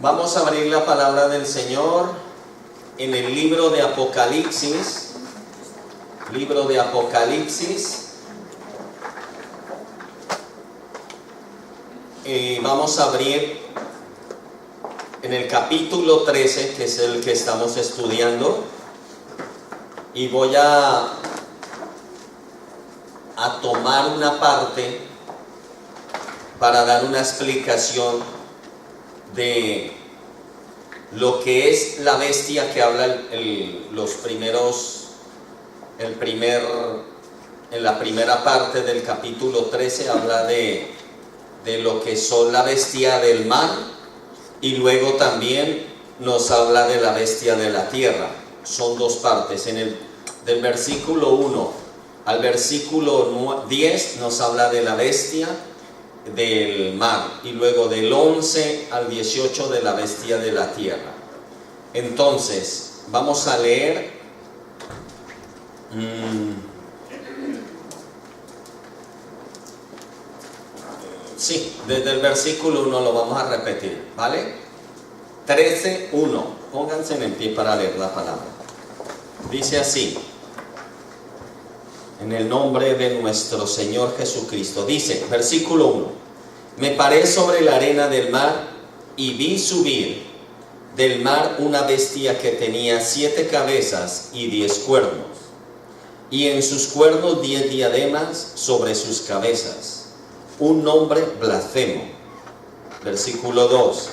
Vamos a abrir la palabra del Señor en el libro de Apocalipsis. Libro de Apocalipsis. Vamos a abrir en el capítulo 13, que es el que estamos estudiando. Y voy a tomar una parte para dar una explicación de lo que es la bestia que habla en la primera parte del capítulo 13 habla de lo que son la bestia del mar, y luego también nos habla de la bestia de la tierra. Son dos partes. Del versículo 1 al versículo 10 nos habla de la bestia del mar, y luego del 11 al 18 de la bestia de la tierra. Entonces vamos a leer desde el versículo 1 lo vamos a repetir, ¿vale? 13:1. Pónganse en pie para leer la palabra. Dice así, en el nombre de nuestro Señor Jesucristo. Dice, versículo 1: Me paré sobre la arena del mar y vi subir del mar una bestia que tenía 7 cabezas y 10 cuernos, y en sus cuernos 10 diademas sobre sus cabezas, un nombre blasfemo. Versículo 2: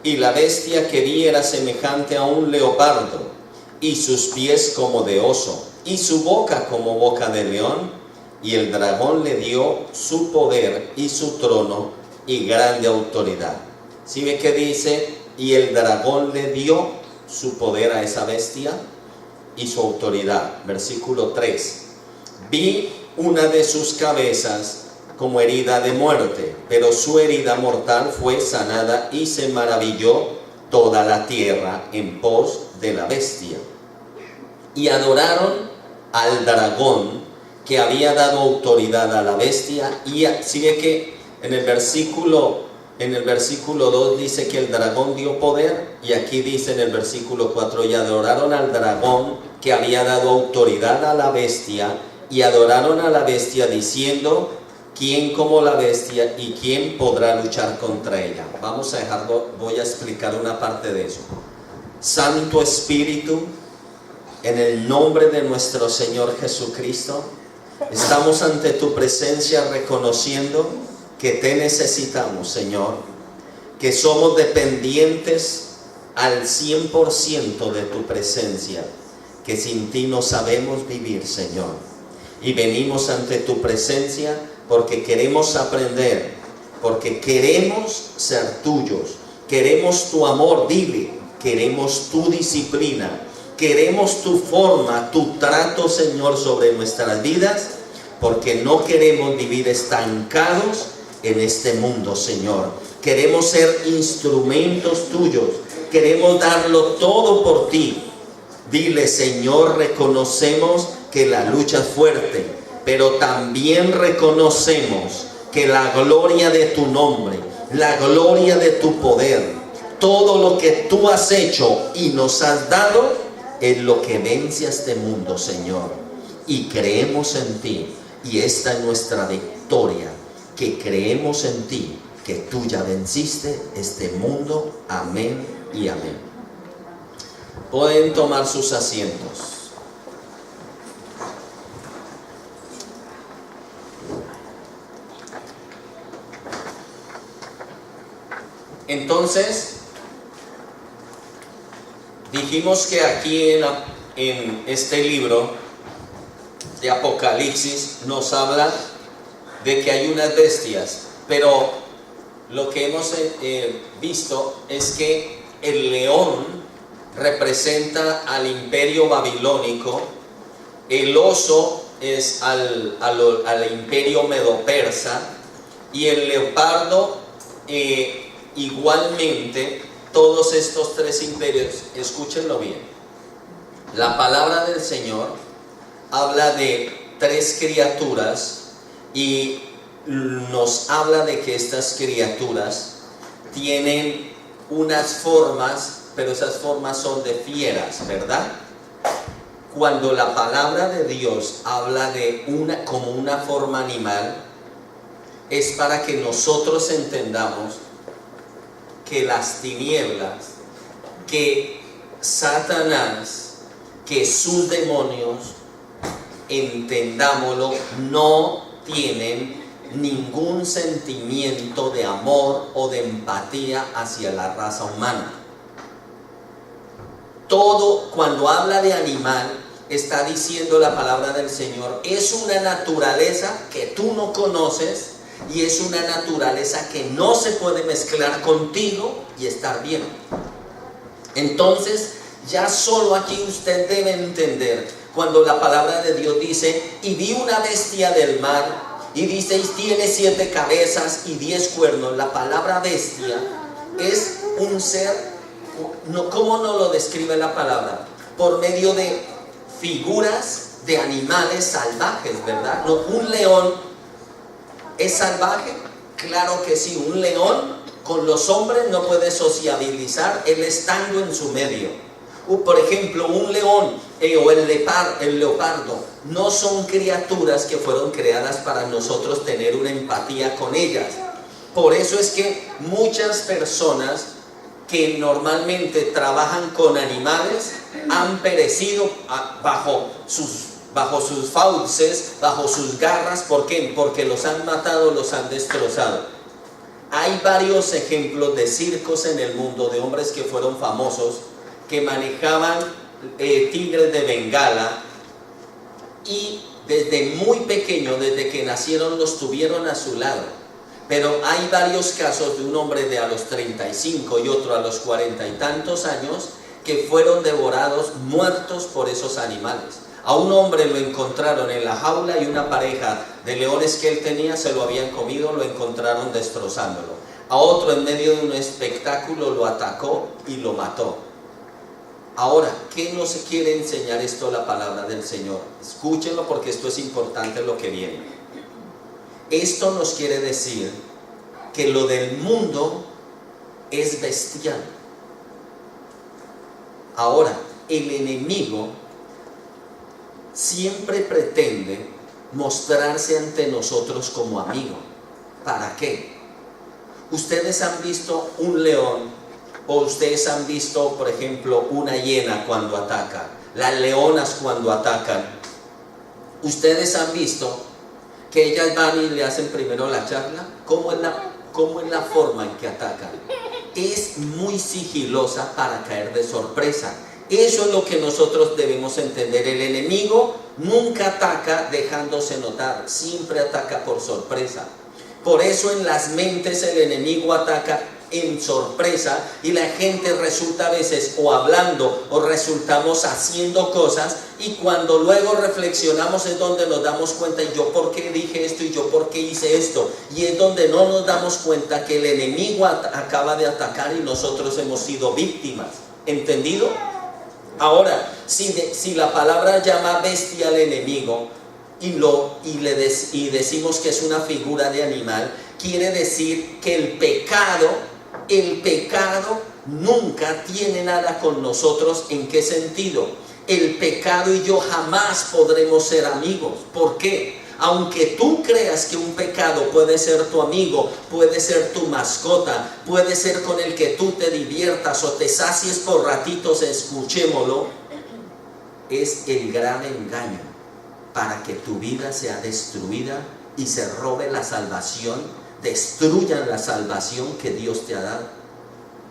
Y la bestia que vi era semejante a un leopardo, y sus pies como de oso, y su boca como boca de león, y el dragón le dio su poder y su trono y grande autoridad. ¿Sí ve que dice? Y el dragón le dio su poder a esa bestia y su autoridad. Versículo 3: Vi una de sus cabezas como herida de muerte, pero su herida mortal fue sanada, y se maravilló toda la tierra en pos de la bestia. Y adoraron al dragón que había dado autoridad a la bestia. Y si ve que en el versículo 2 dice que el dragón dio poder, y aquí dice en el versículo 4: y adoraron al dragón que había dado autoridad a la bestia, y adoraron a la bestia diciendo: ¿quién como la bestia, y quién podrá luchar contra ella? Vamos a dejarlo, voy a explicar una parte de eso. Santo Espíritu, en el nombre de nuestro Señor Jesucristo, estamos ante tu presencia reconociendo que te necesitamos, Señor, que somos dependientes al 100% de tu presencia, que sin ti no sabemos vivir, Señor. Y venimos ante tu presencia porque queremos aprender, porque queremos ser tuyos, queremos tu amor, dile, queremos tu disciplina, queremos tu forma, tu trato, Señor, sobre nuestras vidas, porque no queremos vivir estancados en este mundo, Señor. Queremos ser instrumentos tuyos, queremos darlo todo por ti. Dile, Señor, reconocemos que la lucha es fuerte, pero también reconocemos que la gloria de tu nombre, la gloria de tu poder, todo lo que tú has hecho y nos has dado, es lo que vence a este mundo, Señor. Y creemos en ti, y esta es nuestra victoria, que creemos en ti, que tú ya venciste este mundo. Amén y amén. Pueden tomar sus asientos. Entonces, dijimos que aquí en este libro de Apocalipsis nos habla de que hay unas bestias, pero lo que hemos visto es que el león representa al imperio babilónico, el oso es al imperio medo-persa, y el leopardo igualmente. Todos estos 3 imperios, escúchenlo bien, la palabra del Señor habla de 3 criaturas, y nos habla de que estas criaturas tienen unas formas, pero esas formas son de fieras, ¿verdad? Cuando la palabra de Dios habla de como una forma animal, es para que nosotros entendamos que las tinieblas, que Satanás, que sus demonios, entendámoslo, no tienen ningún sentimiento de amor o de empatía hacia la raza humana. Todo, cuando habla de animal, está diciendo la palabra del Señor, es una naturaleza que tú no conoces y es una naturaleza que no se puede mezclar contigo y estar bien. Entonces, ya solo aquí usted debe entender, cuando la palabra de Dios dice, y vi una bestia del mar, y dice, tiene 7 cabezas y 10 cuernos. La palabra bestia es un ser, ¿cómo nos lo describe la palabra? Por medio de figuras de animales salvajes, ¿verdad? No, un león es salvaje, claro que sí. Un león con los hombres no puede sociabilizar, él estando en su medio. Por ejemplo, un león o el leopardo no son criaturas que fueron creadas para nosotros tener una empatía con ellas. Por eso es que muchas personas que normalmente trabajan con animales han perecido bajo sus fauces, bajo sus garras. ¿Por qué? Porque los han matado, los han destrozado. Hay varios ejemplos de circos en el mundo, de hombres que fueron famosos, que manejaban tigres de Bengala, y desde muy pequeño, desde que nacieron, los tuvieron a su lado. Pero hay varios casos de un hombre de a los 35 y otro a los 40 y tantos años que fueron devorados, muertos por esos animales. A un hombre lo encontraron en la jaula y una pareja de leones que él tenía se lo habían comido, lo encontraron destrozándolo. A otro, en medio de un espectáculo, lo atacó y lo mató. Ahora, ¿qué nos quiere enseñar esto la palabra del Señor? Escúchenlo, porque esto es importante lo que viene. Esto nos quiere decir que lo del mundo es bestial. Ahora, el enemigo siempre pretende mostrarse ante nosotros como amigo. ¿Para qué? Ustedes han visto un león, o ustedes han visto, por ejemplo, una hiena cuando ataca, las leonas cuando atacan. Ustedes han visto que ellas van y le hacen primero la charla. ¿Cómo es la forma en que atacan? Es muy sigilosa para caer de sorpresa. Eso es lo que nosotros debemos entender. El enemigo nunca ataca dejándose notar, siempre ataca por sorpresa. Por eso en las mentes el enemigo ataca en sorpresa, y la gente resulta a veces o hablando o resultamos haciendo cosas, y cuando luego reflexionamos es donde nos damos cuenta, y yo por qué dije esto, y yo por qué hice esto, y es donde no nos damos cuenta que el enemigo acaba de atacar y nosotros hemos sido víctimas. ¿Entendido? Ahora, si la palabra llama bestia al enemigo y decimos que es una figura de animal, quiere decir que el pecado nunca tiene nada con nosotros. ¿En qué sentido? El pecado y yo jamás podremos ser amigos. ¿Por qué? Aunque tú creas que un pecado puede ser tu amigo, puede ser tu mascota, puede ser con el que tú te diviertas o te sacies por ratitos, escuchémoslo, es el gran engaño para que tu vida sea destruida y se robe la salvación, destruyan la salvación que Dios te ha dado.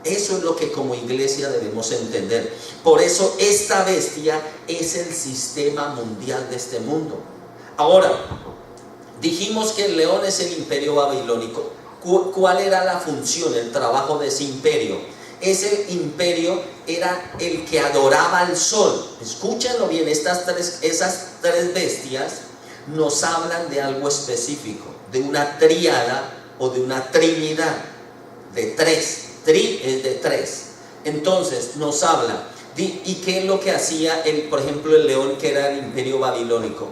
Eso es lo que como iglesia debemos entender. Por eso esta bestia es el sistema mundial de este mundo. Ahora, dijimos que el león es el imperio babilónico. ¿Cuál era la función, el trabajo de ese imperio? Ese imperio era el que adoraba al sol. Escúchenlo bien, esas tres bestias nos hablan de algo específico, de una tríada o de una trinidad de tres. Tri es de tres. Entonces nos habla ¿y qué es lo que hacía por ejemplo el león, que era el imperio babilónico?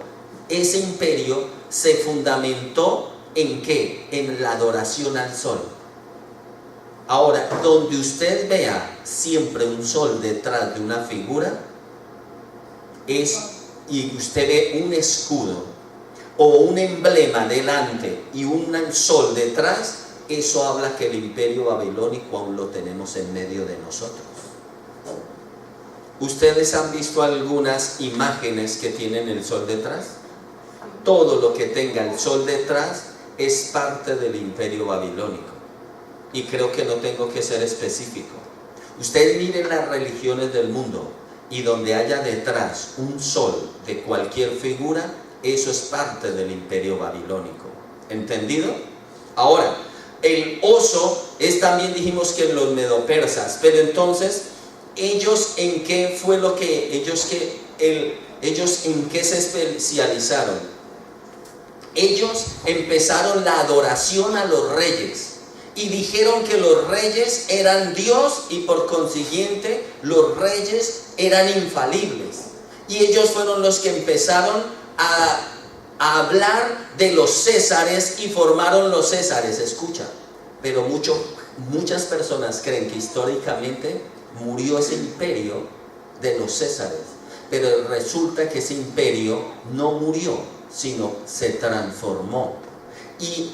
Ese imperio se fundamentó ¿en qué? En la adoración al sol. Ahora, donde usted vea siempre un sol detrás de una figura, y usted ve un escudo o un emblema delante y un sol detrás, eso habla que el imperio babilónico aún lo tenemos en medio de nosotros. ¿Ustedes han visto algunas imágenes que tienen el sol detrás? Todo lo que tenga el sol detrás es parte del imperio babilónico. Y creo que no tengo que ser específico. Ustedes miren las religiones del mundo y donde haya detrás un sol de cualquier figura, eso es parte del imperio babilónico. ¿Entendido? Ahora, el oso es también, dijimos que los medopersas, pero entonces, ¿ellos en qué fue lo que, ellos en qué se especializaron? Ellos empezaron la adoración a los reyes y dijeron que los reyes eran Dios y por consiguiente los reyes eran infalibles. Y ellos fueron los que empezaron a hablar de los césares y formaron los césares. Escucha, pero muchas personas creen que históricamente murió ese imperio de los césares, pero resulta que ese imperio no murió, sino se transformó. Y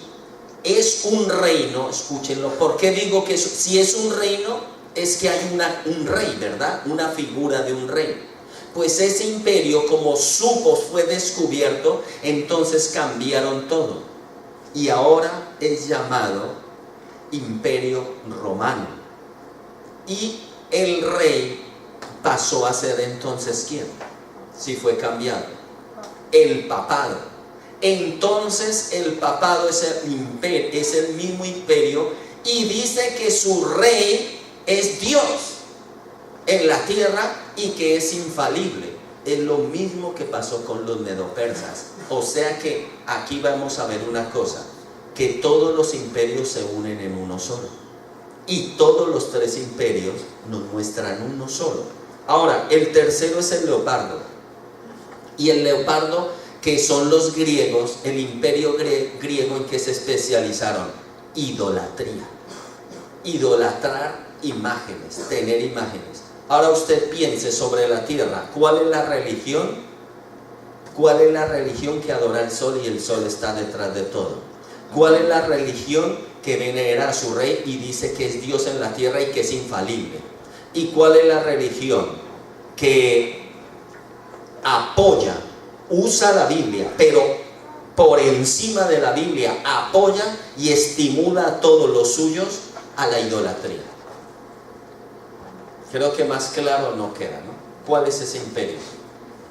es un reino, escúchenlo. ¿Por qué digo que si es un reino? Es que hay un rey, ¿verdad? Una figura de un rey. Pues ese imperio, como fue descubierto, entonces cambiaron todo. Y ahora es llamado Imperio Romano. Y el rey pasó a ser entonces ¿quién? Si fue cambiado. El papado. Entonces el papado es el mismo imperio y dice que su rey es Dios en la tierra y que es infalible. Es lo mismo que pasó con los medopersas. O sea que aquí vamos a ver una cosa, que todos los imperios se unen en uno solo y todos los tres imperios nos muestran uno solo. Ahora, el tercero es el leopardo, y el leopardo, que son los griegos, el imperio griego, en que se especializaron: idolatría, idolatrar imágenes, tener imágenes. Ahora usted piense sobre la tierra, ¿cuál es la religión? ¿Cuál es la religión que adora el sol y el sol está detrás de todo? ¿Cuál es la religión que venera a su rey y dice que es Dios en la tierra y que es infalible? ¿Y cuál es la religión que apoya, usa la Biblia, pero por encima de la Biblia apoya y estimula a todos los suyos a la idolatría? Creo que más claro no queda, ¿no? ¿Cuál es ese imperio?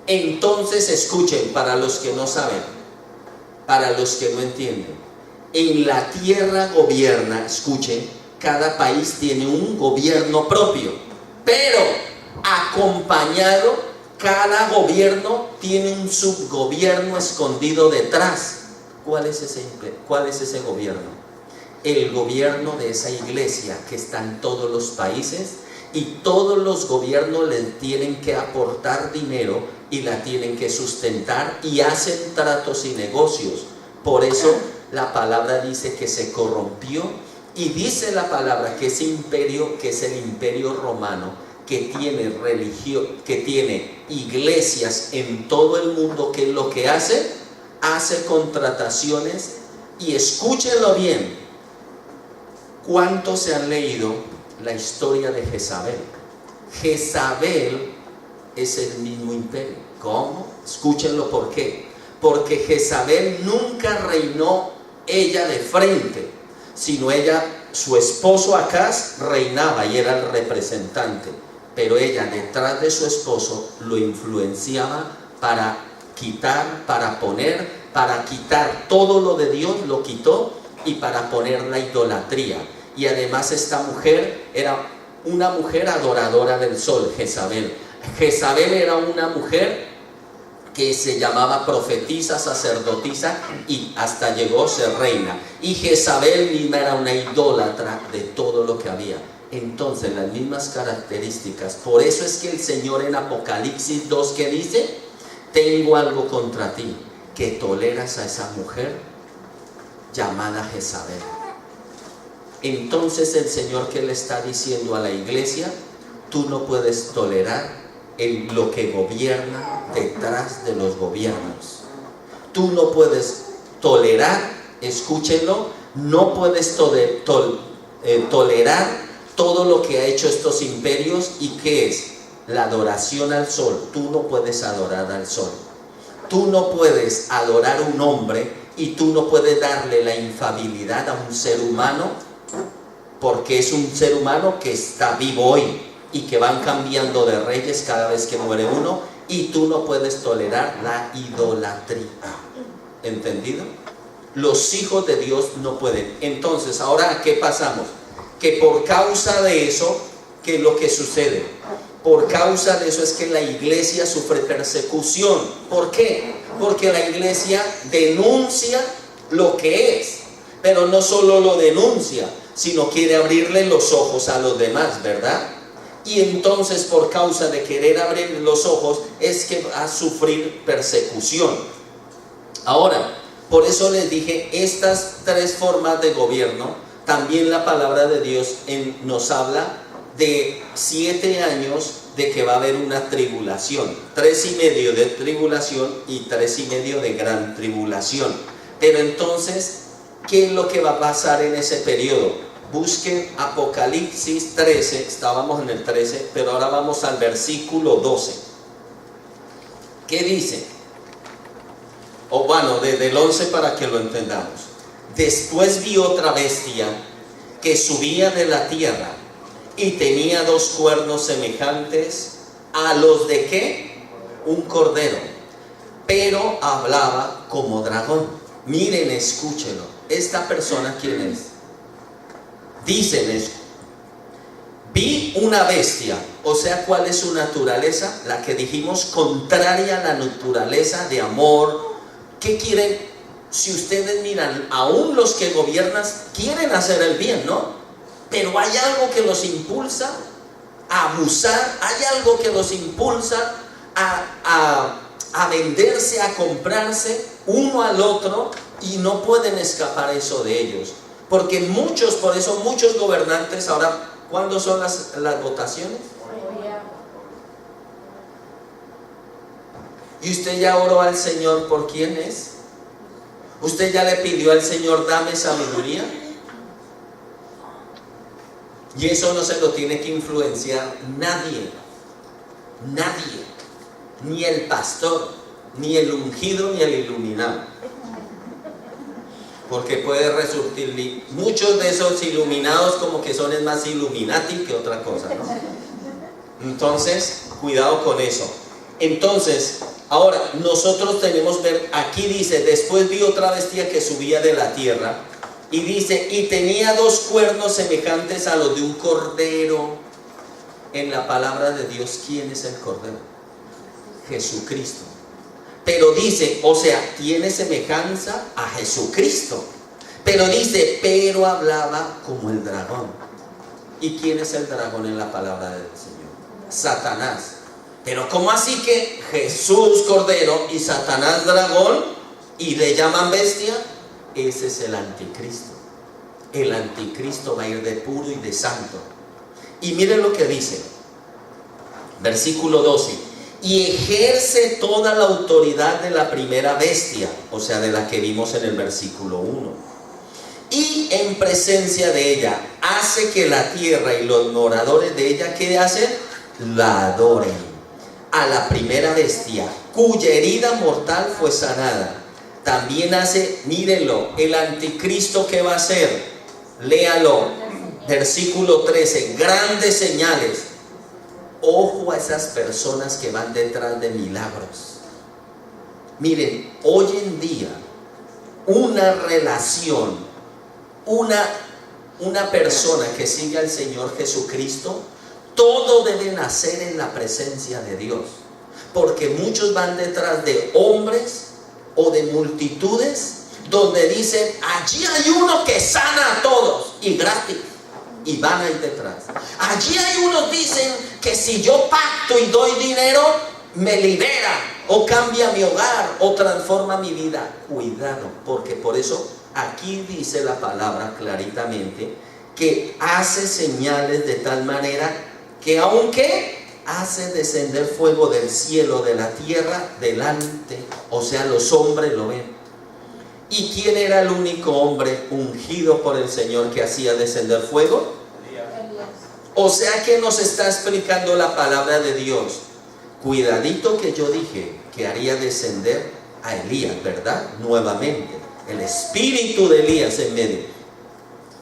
Entonces escuchen, para los que no saben, para los que no entienden, en la tierra gobierna, escuchen, cada país tiene un gobierno propio, pero acompañado, cada gobierno tiene un subgobierno escondido detrás. ¿Cuál es ese gobierno? El gobierno de esa iglesia que está en todos los países, y todos los gobiernos le tienen que aportar dinero y la tienen que sustentar y hacen tratos y negocios. Por eso la palabra dice que se corrompió, y dice la palabra que ese imperio, que es el imperio romano, que tiene religión, que tiene iglesias en todo el mundo, ¿qué es lo que hace? Hace contrataciones. Y escúchenlo bien, ¿cuántos se han leído la historia de Jezabel? Jezabel es el mismo imperio. ¿Cómo? Escúchenlo. ¿Por qué? Porque Jezabel nunca reinó ella de frente, sino su esposo Acaz reinaba y era el representante, pero ella detrás de su esposo lo influenciaba para quitar, para quitar todo lo de Dios, lo quitó, y para poner la idolatría. Y además esta mujer era una mujer adoradora del sol, Jezabel. Jezabel era una mujer que se llamaba profetisa, sacerdotisa, y hasta llegó a ser reina. Y Jezabel misma era una idólatra de todo lo que había. Entonces las mismas características. Por eso es que el Señor en Apocalipsis 2, que dice: tengo algo contra ti, que toleras a esa mujer llamada Jezabel. Entonces el Señor, que le está diciendo a la iglesia: tú no puedes tolerar lo que gobierna detrás de los gobiernos. Tú no puedes tolerar, escúchenlo, no puedes tolerar todo lo que ha hecho estos imperios. ¿Y qué es? La adoración al sol. Tú no puedes adorar al sol. Tú no puedes adorar a un hombre, y tú no puedes darle la infabilidad a un ser humano, porque es un ser humano que está vivo hoy y que van cambiando de reyes cada vez que muere uno. Y tú no puedes tolerar la idolatría. ¿Entendido? Los hijos de Dios no pueden. Entonces, ahora ¿a qué pasamos? Que por causa de eso, ¿qué es lo que sucede? Por causa de eso es que la iglesia sufre persecución. ¿Por qué? Porque la iglesia denuncia lo que es, pero no solo lo denuncia, sino quiere abrirle los ojos a los demás, ¿verdad? Y entonces, por causa de querer abrir los ojos, es que va a sufrir persecución. Ahora, por eso les dije, estas tres formas de gobierno, también la palabra de Dios nos habla de 7 años de que va a haber una tribulación, 3,5 de tribulación y 3,5 de gran tribulación. Pero entonces, ¿qué es lo que va a pasar en ese periodo? Busquen Apocalipsis 13, estábamos en el 13, pero ahora vamos al versículo 12. ¿Qué dice? O bueno, desde el 11 para que lo entendamos. Después vi otra bestia que subía de la tierra y tenía 2 cuernos semejantes a los de ¿qué? Un cordero, pero hablaba como dragón. Miren, escúchenlo. ¿Esta persona quién es? Dicen eso. Vi una bestia, o sea, ¿cuál es su naturaleza? La que dijimos, contraria a la naturaleza de amor. ¿Qué quieren? Si ustedes miran, aún los que gobiernan quieren hacer el bien, ¿no? Pero hay algo que los impulsa a abusar, hay algo que los impulsa a venderse, a comprarse uno al otro, y no pueden escapar eso de ellos. Porque por eso muchos gobernantes ahora, ¿cuándo son las votaciones? ¿Y usted ya oró al Señor por quién es? ¿Usted ya le pidió al Señor, dame sabiduría? Y eso no se lo tiene que influenciar nadie. Nadie. Ni el pastor, ni el ungido, ni el iluminado. Porque puede resurgir muchos de esos iluminados como que son más Illuminati que otra cosa, ¿no? Entonces, cuidado con eso. Entonces, ahora, nosotros tenemos que ver, aquí dice, después vi otra bestia que subía de la tierra, y dice, y tenía 2 cuernos semejantes a los de un cordero. En la palabra de Dios, ¿quién es el cordero? Jesucristo. Pero dice, o sea, tiene semejanza a Jesucristo. Pero dice, pero hablaba como el dragón. ¿Y quién es el dragón en la palabra del Señor? Satanás. Pero ¿cómo así que Jesús cordero y Satanás dragón y le llaman bestia? Ese es el anticristo. El anticristo va a ir de puro y de santo. Y miren lo que dice, versículo 12. Y ejerce toda la autoridad de la primera bestia, o sea, de la que vimos en el versículo 1. Y en presencia de ella hace que la tierra y los moradores de ella, ¿qué hacen? La adoren a la primera bestia, cuya herida mortal fue sanada. También hace, mírenlo, el anticristo, ¿qué va a hacer? Léalo, versículo 13, grandes señales. Ojo a esas personas que van detrás de milagros. Miren, hoy en día, una relación, una persona que sigue al Señor Jesucristo, todo debe nacer en la presencia de Dios. Porque muchos van detrás de hombres o de multitudes donde dicen, allí hay uno que sana a todos y gratis. Y van ahí detrás. Allí hay unos dicen que si yo pacto y doy dinero, me libera, o cambia mi hogar, o transforma mi vida. Cuidado, porque por eso aquí dice la palabra claritamente que hace señales de tal manera que aunque hace descender fuego del cielo, de la tierra, delante, o sea, los hombres lo ven. ¿Y quién era el único hombre ungido por el Señor que hacía descender fuego? O sea que nos está explicando la palabra de Dios. Cuidadito que yo dije que haría descender a Elías, ¿verdad? Nuevamente, el espíritu de Elías en medio.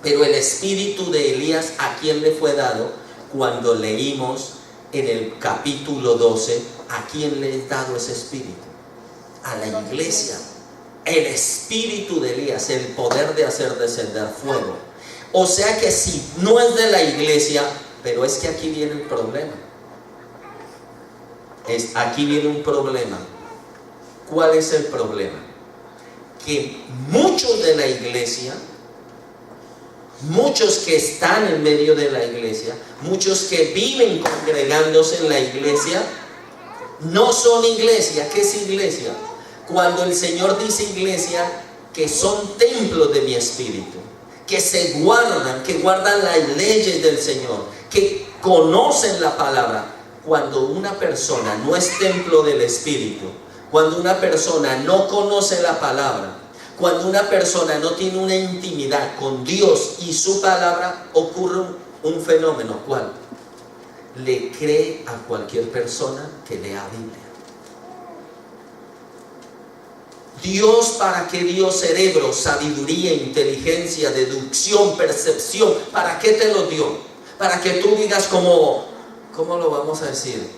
Pero el espíritu de Elías, ¿a quién le fue dado? Cuando leímos en el capítulo 12, ¿a quién le es dado ese espíritu? A la iglesia. El espíritu de Elías, el poder de hacer descender fuego. O sea que si no es de la iglesia, pero es que aquí viene el problema. Aquí viene un problema. ¿Cuál es el problema? Que muchos de la iglesia, muchos que están en medio de la iglesia, muchos que viven congregándose en la iglesia, no son iglesia. ¿Qué es iglesia? Cuando el Señor dice iglesia, que son templos de mi espíritu, que se guardan, que guardan las leyes del Señor, que conocen la palabra. Cuando una persona no es templo del espíritu, cuando una persona no conoce la palabra, cuando una persona no tiene una intimidad con Dios y su palabra, ocurre un fenómeno. ¿Cuál? Le cree a cualquier persona que lea Biblia. Dios, ¿para qué dio cerebro, sabiduría, inteligencia, deducción, percepción? ¿Para qué te lo dio? Para que tú digas como, ¿cómo lo vamos a decir?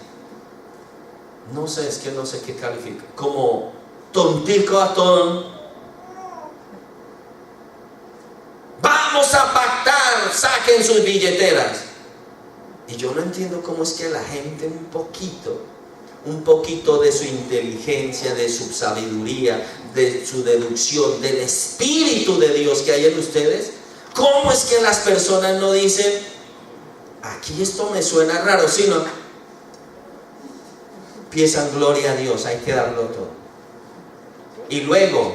No sé, es que no sé qué califica. Como tontico atón. Vamos a pactar, saquen sus billeteras. Y yo no entiendo cómo es que la gente un poquito de su inteligencia, de su sabiduría, de su deducción, del Espíritu de Dios que hay en ustedes, ¿cómo es que las personas no dicen, aquí esto me suena raro, sino empiezan, gloria a Dios, hay que darlo todo? Y luego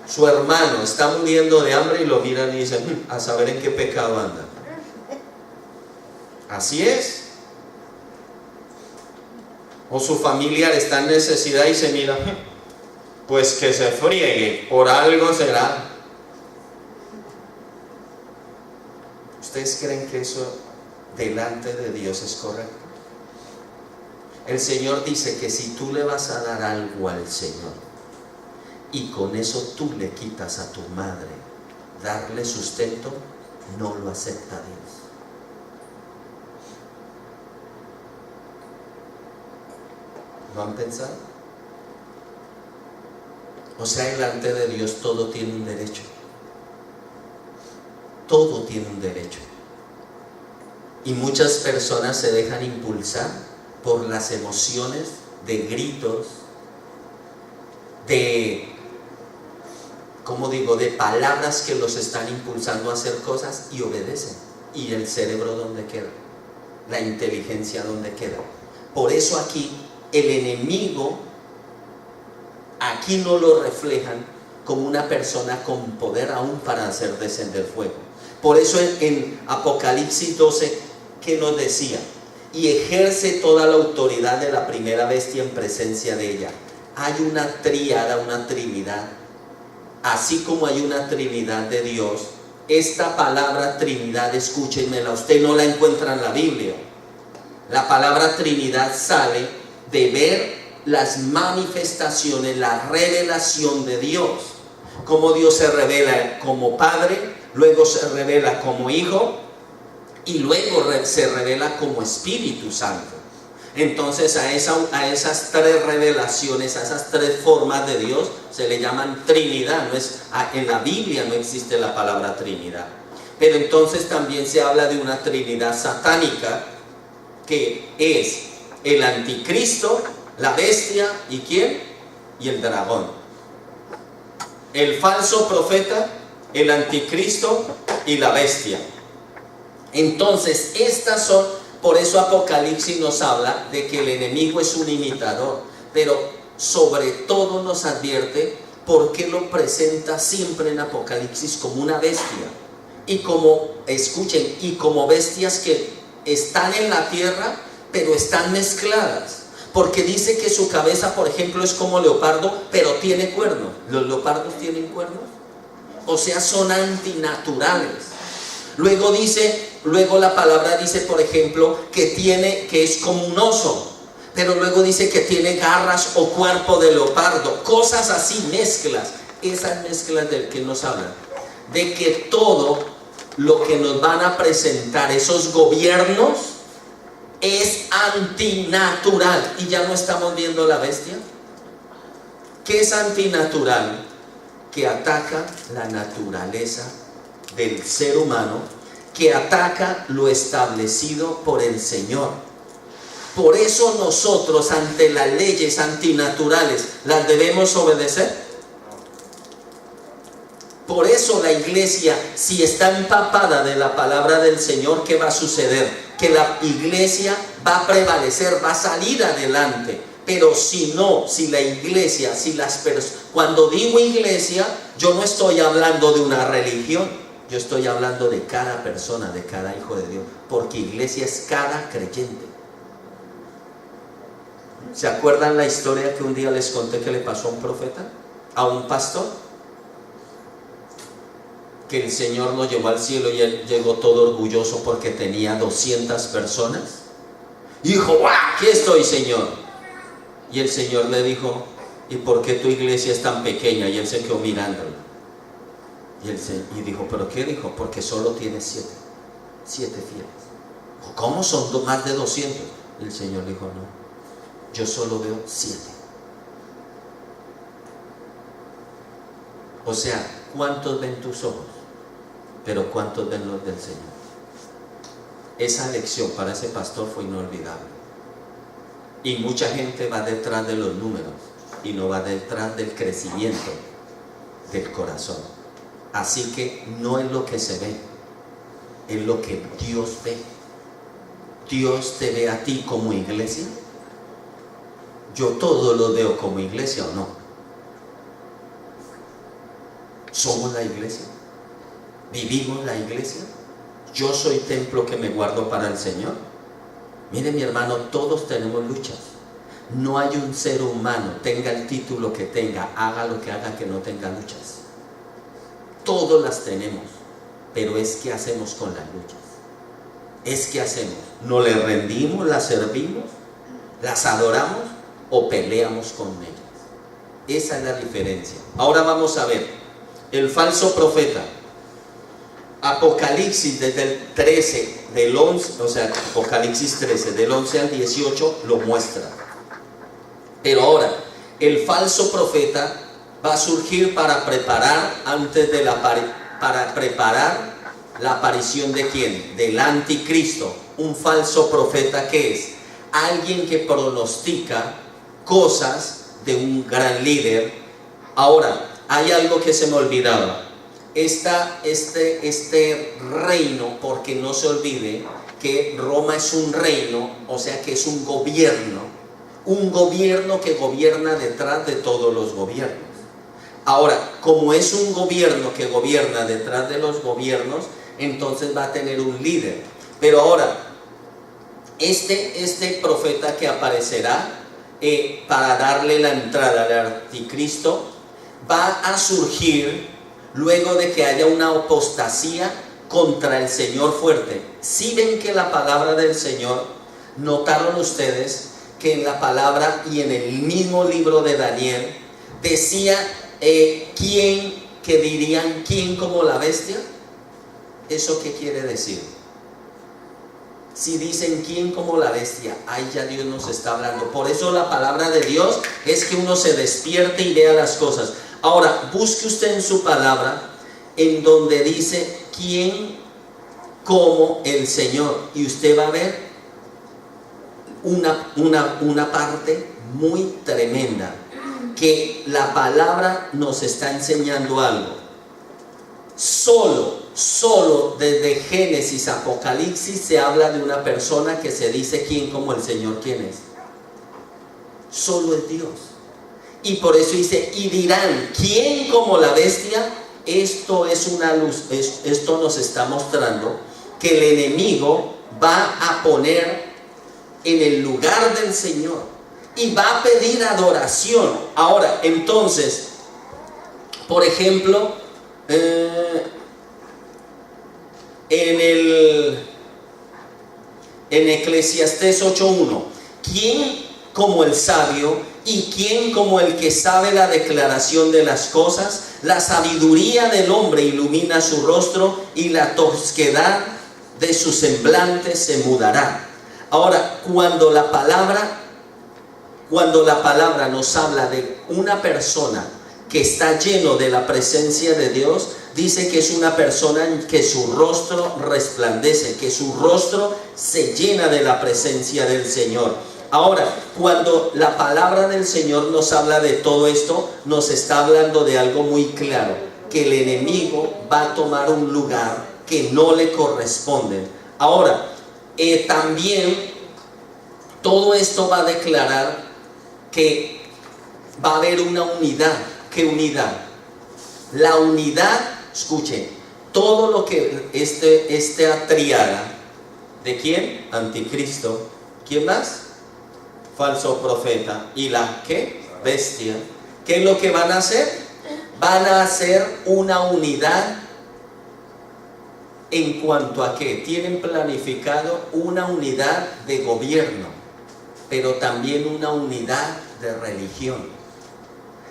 su hermano está muriendo de hambre y lo miran y dicen, a saber en qué pecado anda. Así es. O su familiar está en necesidad y se mira, pues que se friegue, por algo será. ¿Ustedes creen que eso delante de Dios es correcto? El Señor dice que si tú le vas a dar algo al Señor y con eso tú le quitas a tu madre darle sustento, no lo acepta Dios. ¿Lo han pensado? O sea, delante de Dios todo tiene un derecho. Todo tiene un derecho. Y muchas personas se dejan impulsar por las emociones de gritos, de, ¿cómo digo?, de palabras que los están impulsando a hacer cosas y obedecen. ¿Y el cerebro dónde queda? La inteligencia dónde queda. Por eso aquí el enemigo, aquí no lo reflejan como una persona con poder aún para hacer descender fuego. Por eso en Apocalipsis 12, ¿qué nos decía? Y ejerce toda la autoridad de la primera bestia en presencia de ella. Hay una tríada, una trinidad. Así como hay una trinidad de Dios, esta palabra Trinidad, escúchenmela, usted no la encuentra en la Biblia. La palabra Trinidad sale de ver las manifestaciones, la revelación de Dios. Como Dios se revela como Padre, luego se revela como Hijo y luego se revela como Espíritu Santo. Entonces a esas tres revelaciones, a esas tres formas de Dios se le llaman Trinidad. En la Biblia no existe la palabra Trinidad. Pero entonces también se habla de una Trinidad satánica, que es el anticristo, la bestia, ¿y quién? Y el dragón. El falso profeta, el anticristo y la bestia. Entonces, estas son, por eso Apocalipsis nos habla de que el enemigo es un imitador, pero sobre todo nos advierte por qué lo presenta siempre en Apocalipsis como una bestia. y como, escuchen, y como bestias que están en la tierra, pero están mezcladas. Porque dice que su cabeza, por ejemplo, es como leopardo, pero tiene cuernos. ¿Los leopardos tienen cuernos? O sea, son antinaturales. Luego la palabra dice, por ejemplo, que es como un oso. Pero luego dice que tiene garras o cuerpo de leopardo. Cosas así, mezclas. Esas mezclas del que nos hablan. De que todo lo que nos van a presentar esos gobiernos es antinatural. Y ya no estamos viendo la bestia. ¿Qué es antinatural? Que ataca la naturaleza del ser humano, que ataca lo establecido por el Señor. Por eso nosotros, ante las leyes antinaturales, ¿las debemos obedecer? Por eso la iglesia, si está empapada de la palabra del Señor, ¿qué va a suceder? Que la iglesia va a prevalecer, va a salir adelante. Pero si no, si la iglesia, cuando digo iglesia, yo no estoy hablando de una religión, yo estoy hablando de cada persona, de cada hijo de Dios, porque iglesia es cada creyente. ¿Se acuerdan la historia que un día les conté que le pasó a un profeta? A un pastor, que el Señor lo llevó al cielo y él llegó todo orgulloso porque tenía 200 personas. Y dijo, ¡guau! Aquí estoy, Señor. Y el Señor le dijo, ¿y por qué tu iglesia es tan pequeña? Y él se quedó mirándolo. Y dijo, ¿pero qué? Dijo, porque solo tiene 7 fieles. ¿Cómo son más de 200? Y el Señor le dijo, no, yo solo veo 7. O sea, ¿cuántos ven tus ojos? Pero ¿cuántos ven los del Señor? Esa lección para ese pastor fue inolvidable. Y mucha gente va detrás de los números y no va detrás del crecimiento del corazón. Así que no es lo que se ve, es lo que Dios ve. Dios te ve a ti como iglesia. Yo todo lo veo como iglesia, ¿o no? ¿Somos la iglesia? ¿Vivimos la iglesia? ¿Yo soy templo que me guardo para el Señor? Mire, mi hermano, todos tenemos luchas. No hay un ser humano, tenga el título que tenga, haga lo que haga, que no tenga luchas. Todos las tenemos, pero es ¿qué hacemos con las luchas? Es ¿qué hacemos? ¿No le rendimos, las servimos, las adoramos o peleamos con ellas? Esa es la diferencia. Ahora vamos a ver, el falso profeta. Apocalipsis desde el 13, del 11, o sea, Apocalipsis 13, del 11 al 18 lo muestra. Pero ahora, el falso profeta va a surgir para preparar la aparición de ¿quién? Del anticristo. Un falso profeta, ¿qué es? Alguien que pronostica cosas de un gran líder. Ahora, hay algo que se me olvidaba. Este reino, porque no se olvide que Roma es un reino, o sea que es un gobierno que gobierna detrás de todos los gobiernos. Ahora, como es un gobierno que gobierna detrás de los gobiernos, entonces va a tener un líder. Pero ahora, este profeta que aparecerá para darle la entrada al anticristo, va a surgir luego de que haya una apostasía contra el Señor fuerte. Si ven que la palabra del Señor, notaron ustedes que en la palabra y en el mismo libro de Daniel decía quién como la bestia. ¿Eso qué quiere decir? Si dicen quién como la bestia, ahí ya Dios nos está hablando. Por eso la palabra de Dios es que uno se despierte y vea las cosas. Ahora, busque usted en su palabra, en donde dice quién como el Señor, y usted va a ver una parte muy tremenda, que la palabra nos está enseñando algo. Solo desde Génesis a Apocalipsis se habla de una persona que se dice quién como el Señor. ¿Quién es? Solo es Dios. Y por eso dice, y dirán, ¿quién como la bestia? esto es una luz, esto nos está mostrando que el enemigo va a poner en el lugar del Señor y va a pedir adoración. Ahora, entonces, por ejemplo, en Eclesiastés 8:1, ¿quién como el sabio y quién como el que sabe la declaración de las cosas? La sabiduría del hombre ilumina su rostro y la tosquedad de su semblante se mudará. Ahora, cuando la palabra nos habla de una persona que está lleno de la presencia de Dios, dice que es una persona en que su rostro resplandece, que su rostro se llena de la presencia del Señor. Ahora, cuando la palabra del Señor nos habla de todo esto, nos está hablando de algo muy claro, que el enemigo va a tomar un lugar que no le corresponde. Ahora, también todo esto va a declarar que va a haber una unidad. ¿Qué unidad? La unidad, escuchen, todo lo que esta triada, ¿de quién? Anticristo. ¿Quién más? Falso profeta. ¿Y la qué? Bestia. ¿Qué es lo que van a hacer? Van a hacer una unidad. ¿En cuanto a qué? Tienen planificado una unidad de gobierno, pero también una unidad de religión.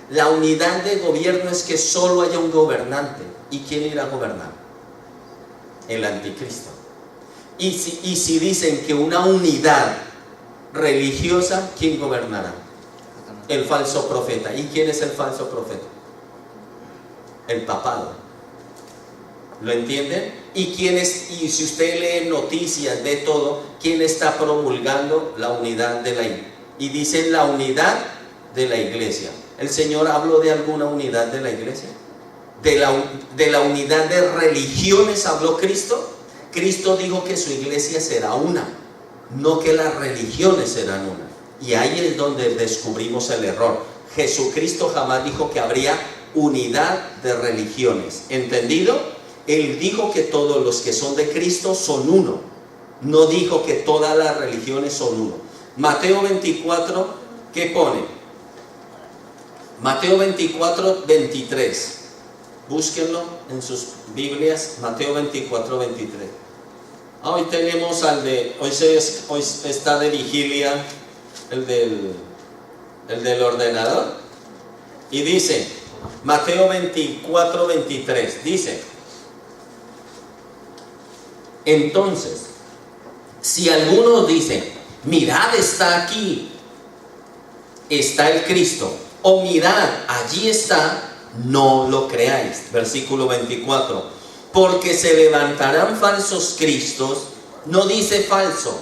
La unidad de gobierno es que solo haya un gobernante. ¿Y quién irá a gobernar? El anticristo. Y si dicen que una unidad religiosa, ¿quién gobernará? El falso profeta. ¿Y quién es el falso profeta? El papado. ¿Lo entienden? Y si usted lee noticias de todo, ¿quién está promulgando la unidad de la iglesia? Y dicen la unidad de la iglesia. ¿El Señor habló de alguna unidad de la iglesia? ¿De la unidad de religiones habló Cristo? Cristo dijo que su iglesia será una, no que las religiones serán una. Y ahí es donde descubrimos el error. Jesucristo jamás dijo que habría unidad de religiones. ¿Entendido? Él dijo que todos los que son de Cristo son uno. No dijo que todas las religiones son uno. Mateo 24, ¿qué pone? Mateo 24, 23. Búsquenlo en sus Biblias. Mateo 24, 23. Hoy tenemos hoy está de vigilia el del ordenador. Y dice, Mateo 24, 23. Dice, entonces, si alguno dice, mirad, está aquí, está el Cristo, o mirad, allí está, no lo creáis. Versículo 24. Porque se levantarán falsos cristos, no dice falso,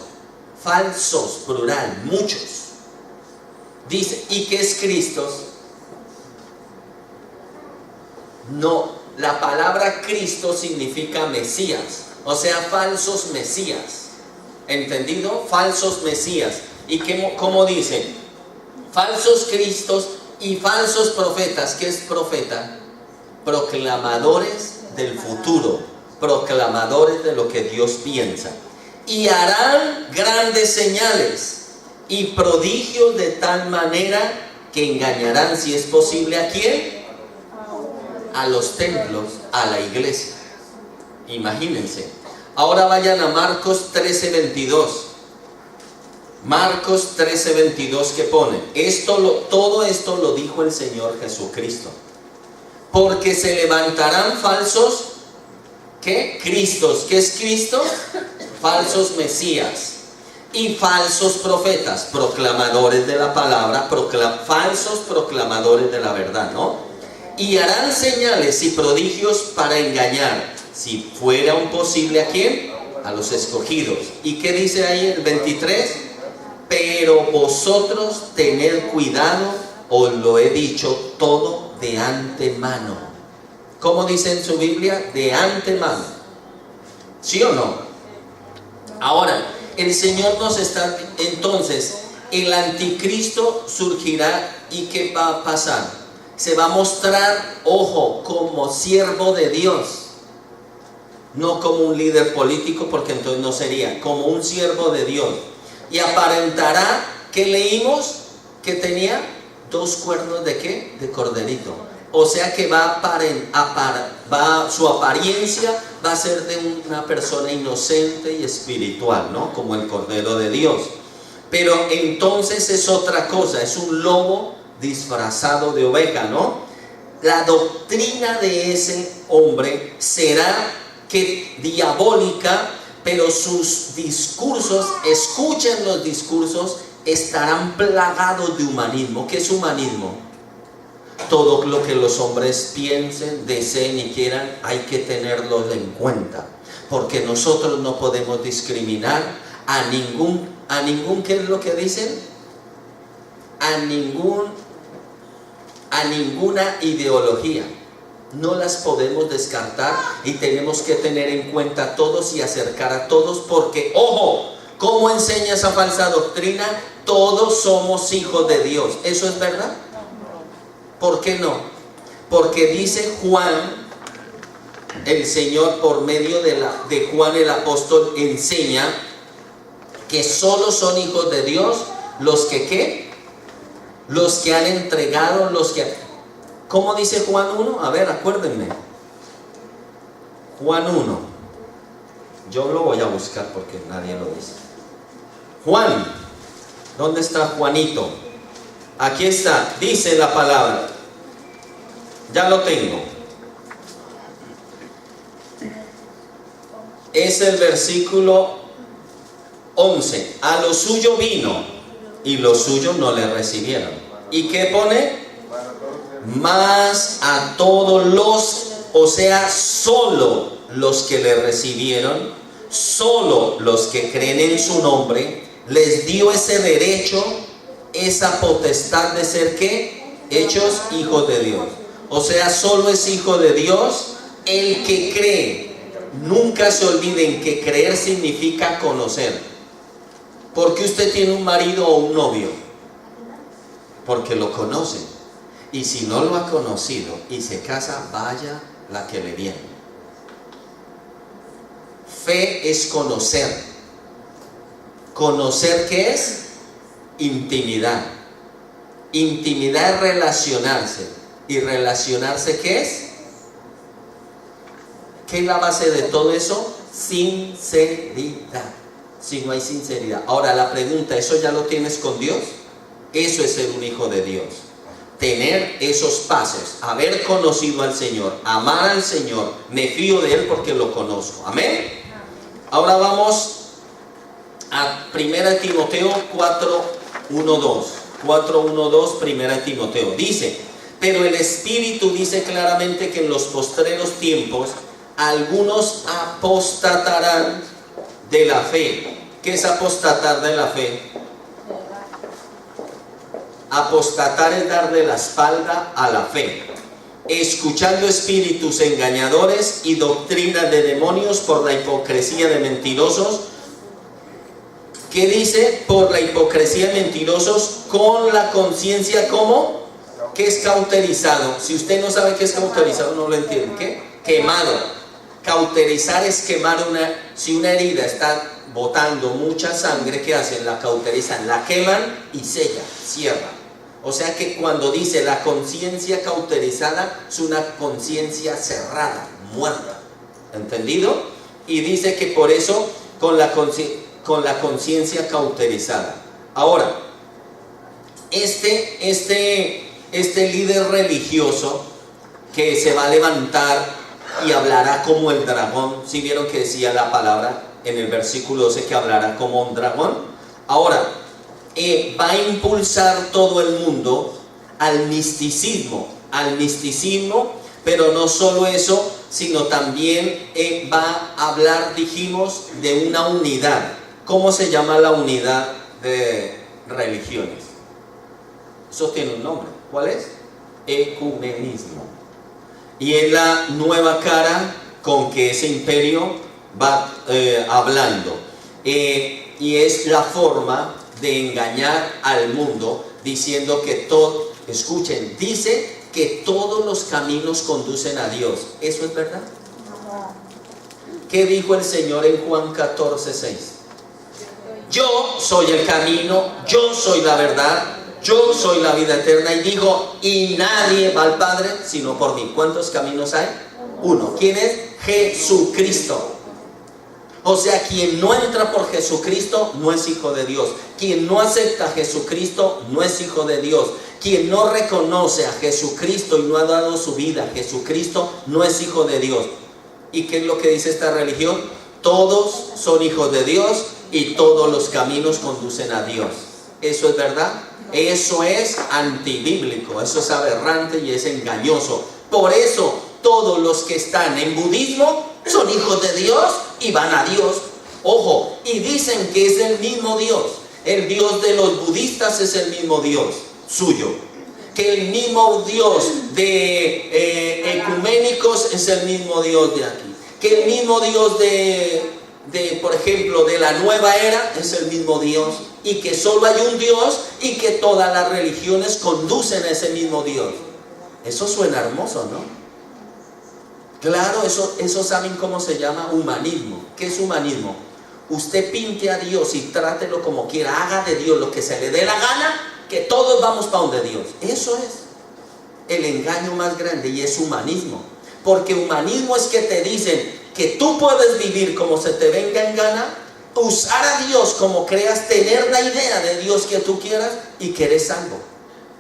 falsos, plural, muchos. Dice, ¿y qué es Cristos? No, la palabra Cristo significa Mesías, o sea, falsos Mesías. ¿Entendido? Falsos Mesías. ¿Y cómo dice? Falsos Cristos y falsos profetas. ¿Qué es profeta? Proclamadores del futuro, proclamadores de lo que Dios piensa. Y harán grandes señales y prodigios de tal manera que engañarán, si es posible, ¿a quién? A los templos, a la iglesia. Imagínense. Ahora vayan a Marcos 13:22. Marcos 13:22, que pone, todo esto lo dijo el Señor Jesucristo. Porque se levantarán falsos, ¿qué? Cristos. ¿Qué es Cristo? Falsos Mesías. Y falsos profetas, proclamadores de la palabra, falsos proclamadores de la verdad, ¿no? Y harán señales y prodigios para engañar, si fuera un posible, ¿a quién? A los escogidos. ¿Y qué dice ahí el 23? Pero vosotros tened cuidado, os lo he dicho todo de antemano. ¿Cómo dice en su Biblia? De antemano. ¿Sí o no? Ahora, el Señor nos está... Entonces, el anticristo surgirá, ¿y qué va a pasar? se va a mostrar, ojo, como siervo de Dios, no como un líder político, porque entonces no sería, como un siervo de Dios. Y aparentará, ¿qué leímos? Que tenía 2 cuernos de ¿qué? De corderito. O sea que su apariencia va a ser de una persona inocente y espiritual, ¿no? Como el Cordero de Dios. Pero entonces es otra cosa, es un lobo disfrazado de oveja, ¿no? La doctrina de ese hombre será que diabólica, pero sus discursos, escuchen los discursos, estarán plagados de humanismo. ¿Qué es humanismo? Todo lo que los hombres piensen, deseen y quieran, hay que tenerlo en cuenta, porque nosotros no podemos discriminar a ningún, ¿qué es lo que dicen? A ninguna ideología. No las podemos descartar y tenemos que tener en cuenta a todos y acercar a todos, porque, ojo, ¿cómo enseña esa falsa doctrina? Todos somos hijos de Dios. ¿Eso es verdad? ¿Por qué no? Porque dice Juan, el Señor por medio de Juan el apóstol enseña que solo son hijos de Dios los que ¿qué? Los que han entregado, ¿cómo dice Juan 1? A ver, acuérdenme. Juan 1. Yo lo voy a buscar porque nadie lo dice. Juan, ¿dónde está Juanito? Aquí está, dice la palabra. Ya lo tengo. Es el versículo 11. A lo suyo vino y los suyos no le recibieron. ¿Y qué pone? Mas a todos o sea, solo los que le recibieron, solo los que creen en su nombre, les dio ese derecho, esa potestad de ser ¿qué? Hechos hijos de Dios. O sea, solo es hijo de Dios el que cree. Nunca se olviden que creer significa conocer. ¿Por qué usted tiene un marido o un novio? Porque lo conoce. Y si no lo ha conocido y se casa, vaya la que le viene. Fe es conocer. ¿Conocer qué es? Intimidad. Intimidad es relacionarse. ¿Y relacionarse qué es? ¿Qué es la base de todo eso? Sinceridad. Si no hay sinceridad. Ahora la pregunta, ¿eso ya lo tienes con Dios? Eso es ser un hijo de Dios. Tener esos pasos, haber conocido al Señor, amar al Señor, me fío de Él porque lo conozco. Amén. Ahora vamos a 1 Timoteo 4:1-2. 4:1-2, 1 Timoteo. Dice, pero el Espíritu dice claramente que en los postreros tiempos algunos apostatarán de la fe. ¿Qué es apostatar de la fe? Apostatar es darle la espalda a la fe, escuchando espíritus engañadores y doctrinas de demonios por la hipocresía de mentirosos. ¿Qué dice? Por la hipocresía de mentirosos, con la conciencia ¿cómo? ¿Qué es cauterizado? Si usted no sabe qué es cauterizado, no lo entiende. ¿Qué? Quemado. Cauterizar es quemar si una herida está botando mucha sangre, ¿qué hacen? La cauterizan, la queman y sella, cierra. O sea que cuando dice la conciencia cauterizada, es una conciencia cerrada, muerta. ¿Entendido? Y dice que por eso con la conciencia cauterizada. Ahora, este líder religioso que se va a levantar y hablará como el dragón, si vieron que decía la palabra en el versículo 12 que hablará como un dragón. Ahora, va a impulsar todo el mundo al misticismo, pero no solo eso, sino también va a hablar, dijimos, de una unidad. ¿Cómo se llama la unidad de religiones? Eso tiene un nombre. ¿Cuál es? Ecumenismo. Y es la nueva cara con que ese imperio va hablando. Y es la forma de engañar al mundo diciendo que todo, escuchen, dice que todos los caminos conducen a Dios. ¿Eso es verdad? ¿Qué dijo el Señor en Juan 14:6? Yo soy el camino, yo soy la verdad, yo soy la vida eterna. Y dijo, y nadie va al Padre sino por mí. ¿Cuántos caminos hay? Uno. ¿Quién es? Jesucristo. O sea, quien no entra por Jesucristo no es hijo de Dios. Quien no acepta a Jesucristo no es hijo de Dios. Quien no reconoce a Jesucristo y no ha dado su vida a Jesucristo no es hijo de Dios. ¿Y qué es lo que dice esta religión? Todos son hijos de Dios y todos los caminos conducen a Dios. ¿Eso es verdad? Eso es antibíblico, eso es aberrante y es engañoso. Por eso todos los que están en budismo son hijos de Dios y van a Dios. Ojo, y dicen que es el mismo Dios. El Dios de los budistas es el mismo Dios suyo. Que el mismo Dios de ecuménicos es el mismo Dios de aquí. Que el mismo Dios por ejemplo, de la nueva era es el mismo Dios. Y que solo hay un Dios y que todas las religiones conducen a ese mismo Dios. Eso suena hermoso, ¿no? Claro, eso saben cómo se llama humanismo. ¿Qué es humanismo? Usted pinte a Dios y trátelo como quiera, haga de Dios lo que se le dé la gana, que todos vamos para donde Dios. Eso es el engaño más grande y es humanismo. Porque humanismo es que te dicen que tú puedes vivir como se te venga en gana, usar a Dios como creas, tener la idea de Dios que tú quieras y que eres salvo.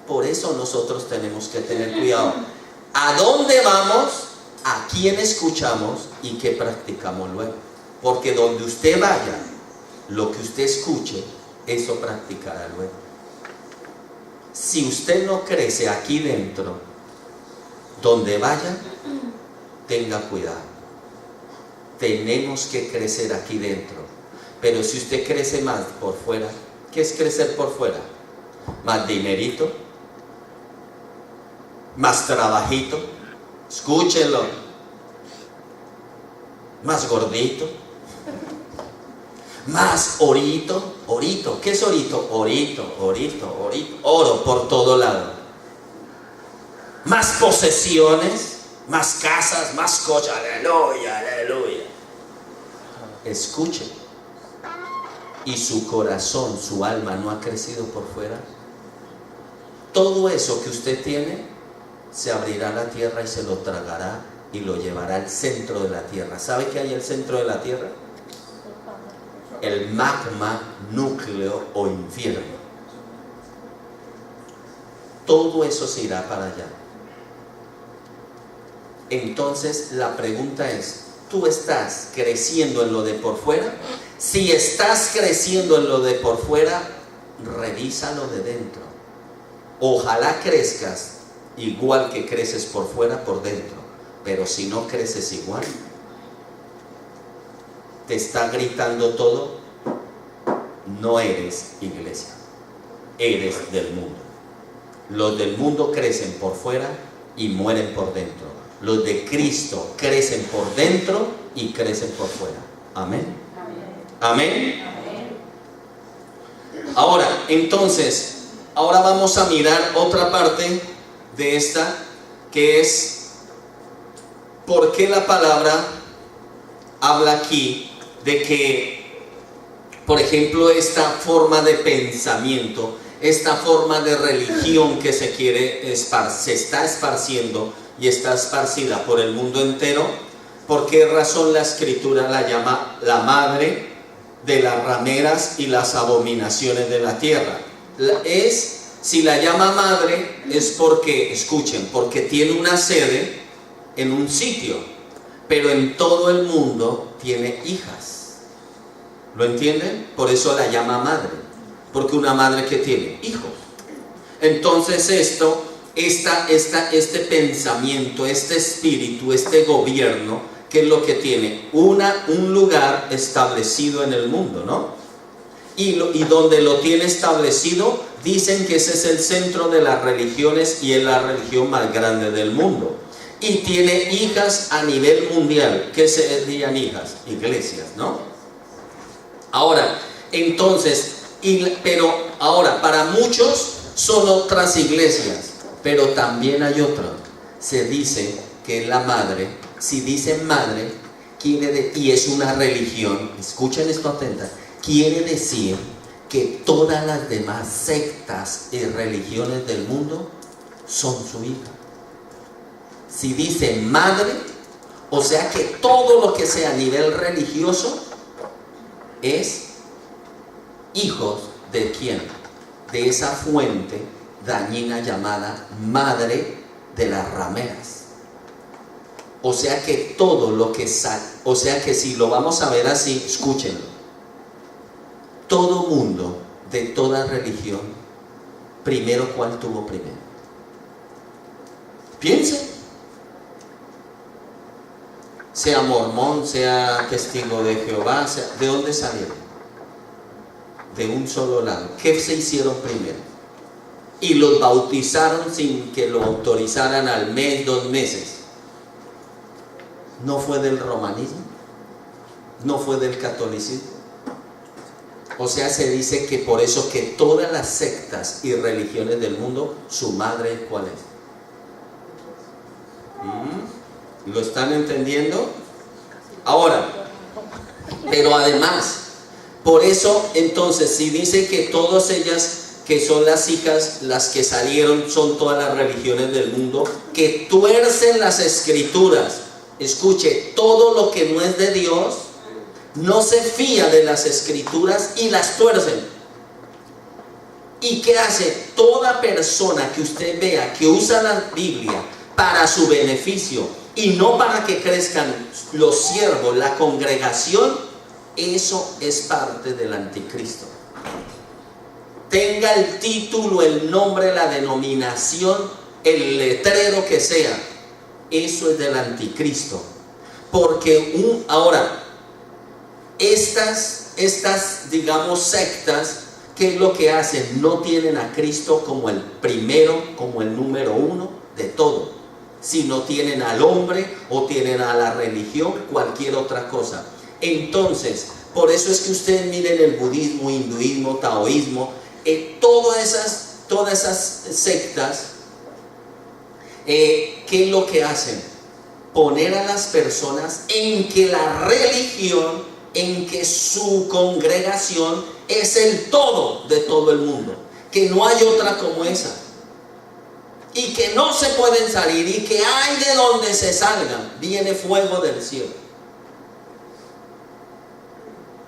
Por eso nosotros tenemos que tener cuidado. ¿A dónde vamos? ¿A quién escuchamos? ¿Y qué practicamos luego? Porque donde usted vaya, lo que usted escuche, eso practicará luego. Si usted no crece aquí dentro, donde vaya, tenga cuidado. Tenemos que crecer aquí dentro. Pero si usted crece más por fuera, ¿qué es crecer por fuera? Más dinerito, más trabajito, escúchenlo, más gordito, más orito. Orito, ¿qué es orito? Orito, oro por todo lado. Más posesiones, más casas, más coches, aleluya, aleluya. Escuche. ¿Y su corazón, su alma no ha crecido por fuera? Todo eso que usted tiene se abrirá la tierra y se lo tragará y lo llevará al centro de la tierra. ¿Sabe qué hay en el centro de la tierra? El magma, núcleo o infierno. Todo eso se irá para allá. Entonces la pregunta es, ¿tú estás creciendo en lo de por fuera? Si estás creciendo en lo de por fuera, revisa lo de dentro. Ojalá crezcas igual que creces por fuera, por dentro. Pero si no creces igual, te está gritando todo, no eres iglesia, eres del mundo. Los del mundo crecen por fuera y mueren por dentro. Los de Cristo crecen por dentro y crecen por fuera. Amén. Amén. Ahora, entonces, ahora vamos a mirar otra parte de esta, que es por qué la palabra habla aquí de que, por ejemplo, esta forma de pensamiento, esta forma de religión que se está esparciendo y está esparcida por el mundo entero. ¿Por qué razón la Escritura la llama la madre de las rameras y las abominaciones de la tierra? Si la llama madre es porque, escuchen, porque tiene una sede en un sitio, pero en todo el mundo tiene hijas. ¿Lo entienden? Por eso la llama madre, porque una madre que tiene hijos. Entonces este pensamiento, este espíritu, este gobierno, ¿qué es lo que tiene? Un lugar establecido en el mundo, ¿no? Y donde lo tiene establecido, dicen que ese es el centro de las religiones y es la religión más grande del mundo. Y tiene hijas a nivel mundial. ¿Qué serían hijas? Iglesias, ¿no? Ahora, entonces, pero ahora, para muchos son otras iglesias. Pero también hay otro. Se dice que la madre, si dicen madre, y es una religión, escuchen esto atenta, quiere decir que todas las demás sectas y religiones del mundo son su hija. Si dice madre, o sea que todo lo que sea a nivel religioso es hijos de quién, de esa fuente dañina llamada madre de las rameras. O sea que todo lo que sale, o sea que si lo vamos a ver así, escúchenlo, todo mundo de toda religión, primero, ¿cuál tuvo primero? Piensen. Sea mormón, sea testigo de Jehová, ¿de dónde salieron? De un solo lado. ¿Qué se hicieron primero? Y los bautizaron sin que lo autorizaran al mes, 2 meses. ¿No fue del romanismo? ¿No fue del catolicismo? O sea, se dice que por eso que todas las sectas y religiones del mundo, su madre, ¿cuál es? ¿Lo están entendiendo? Ahora, pero además, por eso entonces, si dice que todas ellas que son las hijas, las que salieron, son todas las religiones del mundo, que tuercen las escrituras. Escuche, todo lo que no es de Dios, no se fía de las escrituras y las tuercen. ¿Y qué hace? Toda persona que usted vea que usa la Biblia para su beneficio y no para que crezcan los siervos, la congregación, eso es parte del anticristo. Tenga el título, el nombre, la denominación, el letrero que sea, eso es del anticristo. Porque ahora, estas digamos sectas, ¿qué es lo que hacen? No tienen a Cristo como el primero, como el número 1 de todo, sino tienen al hombre o tienen a la religión, cualquier otra cosa. Entonces, por eso es que ustedes miren el budismo, hinduismo, taoísmo, todas esas sectas, ¿qué es lo que hacen? Poner a las personas en que la religión, en que su congregación es el todo de todo el mundo, que no hay otra como esa, y que no se pueden salir, y que hay de donde se salgan, viene fuego del cielo.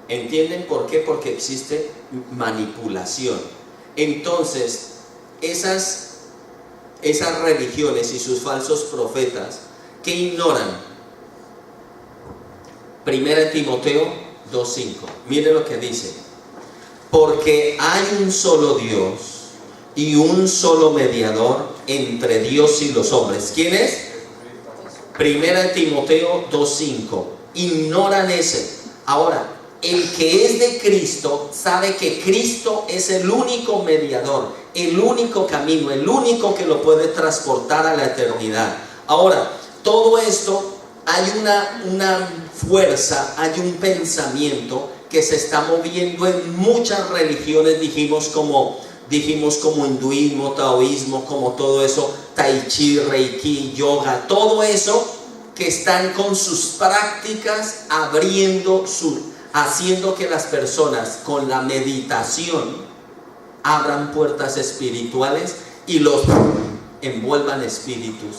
¿Entienden por qué? Porque existe manipulación. Entonces, esas religiones y sus falsos profetas, ¿qué ignoran? 1 Timoteo 2:5. Mire lo que dice: porque hay un solo Dios y un solo mediador entre Dios y los hombres. ¿Quién es? 1 Timoteo 2:5. Ignoran ese. Ahora, el que es de Cristo sabe que Cristo es el único mediador, el único camino, el único que lo puede transportar a la eternidad. Ahora, todo esto, hay una fuerza, hay un pensamiento que se está moviendo en muchas religiones, dijimos como hinduismo, taoísmo, como todo eso, tai chi, reiki, yoga, todo eso que están con sus prácticas haciendo que las personas con la meditación abran puertas espirituales y los envuelvan espíritus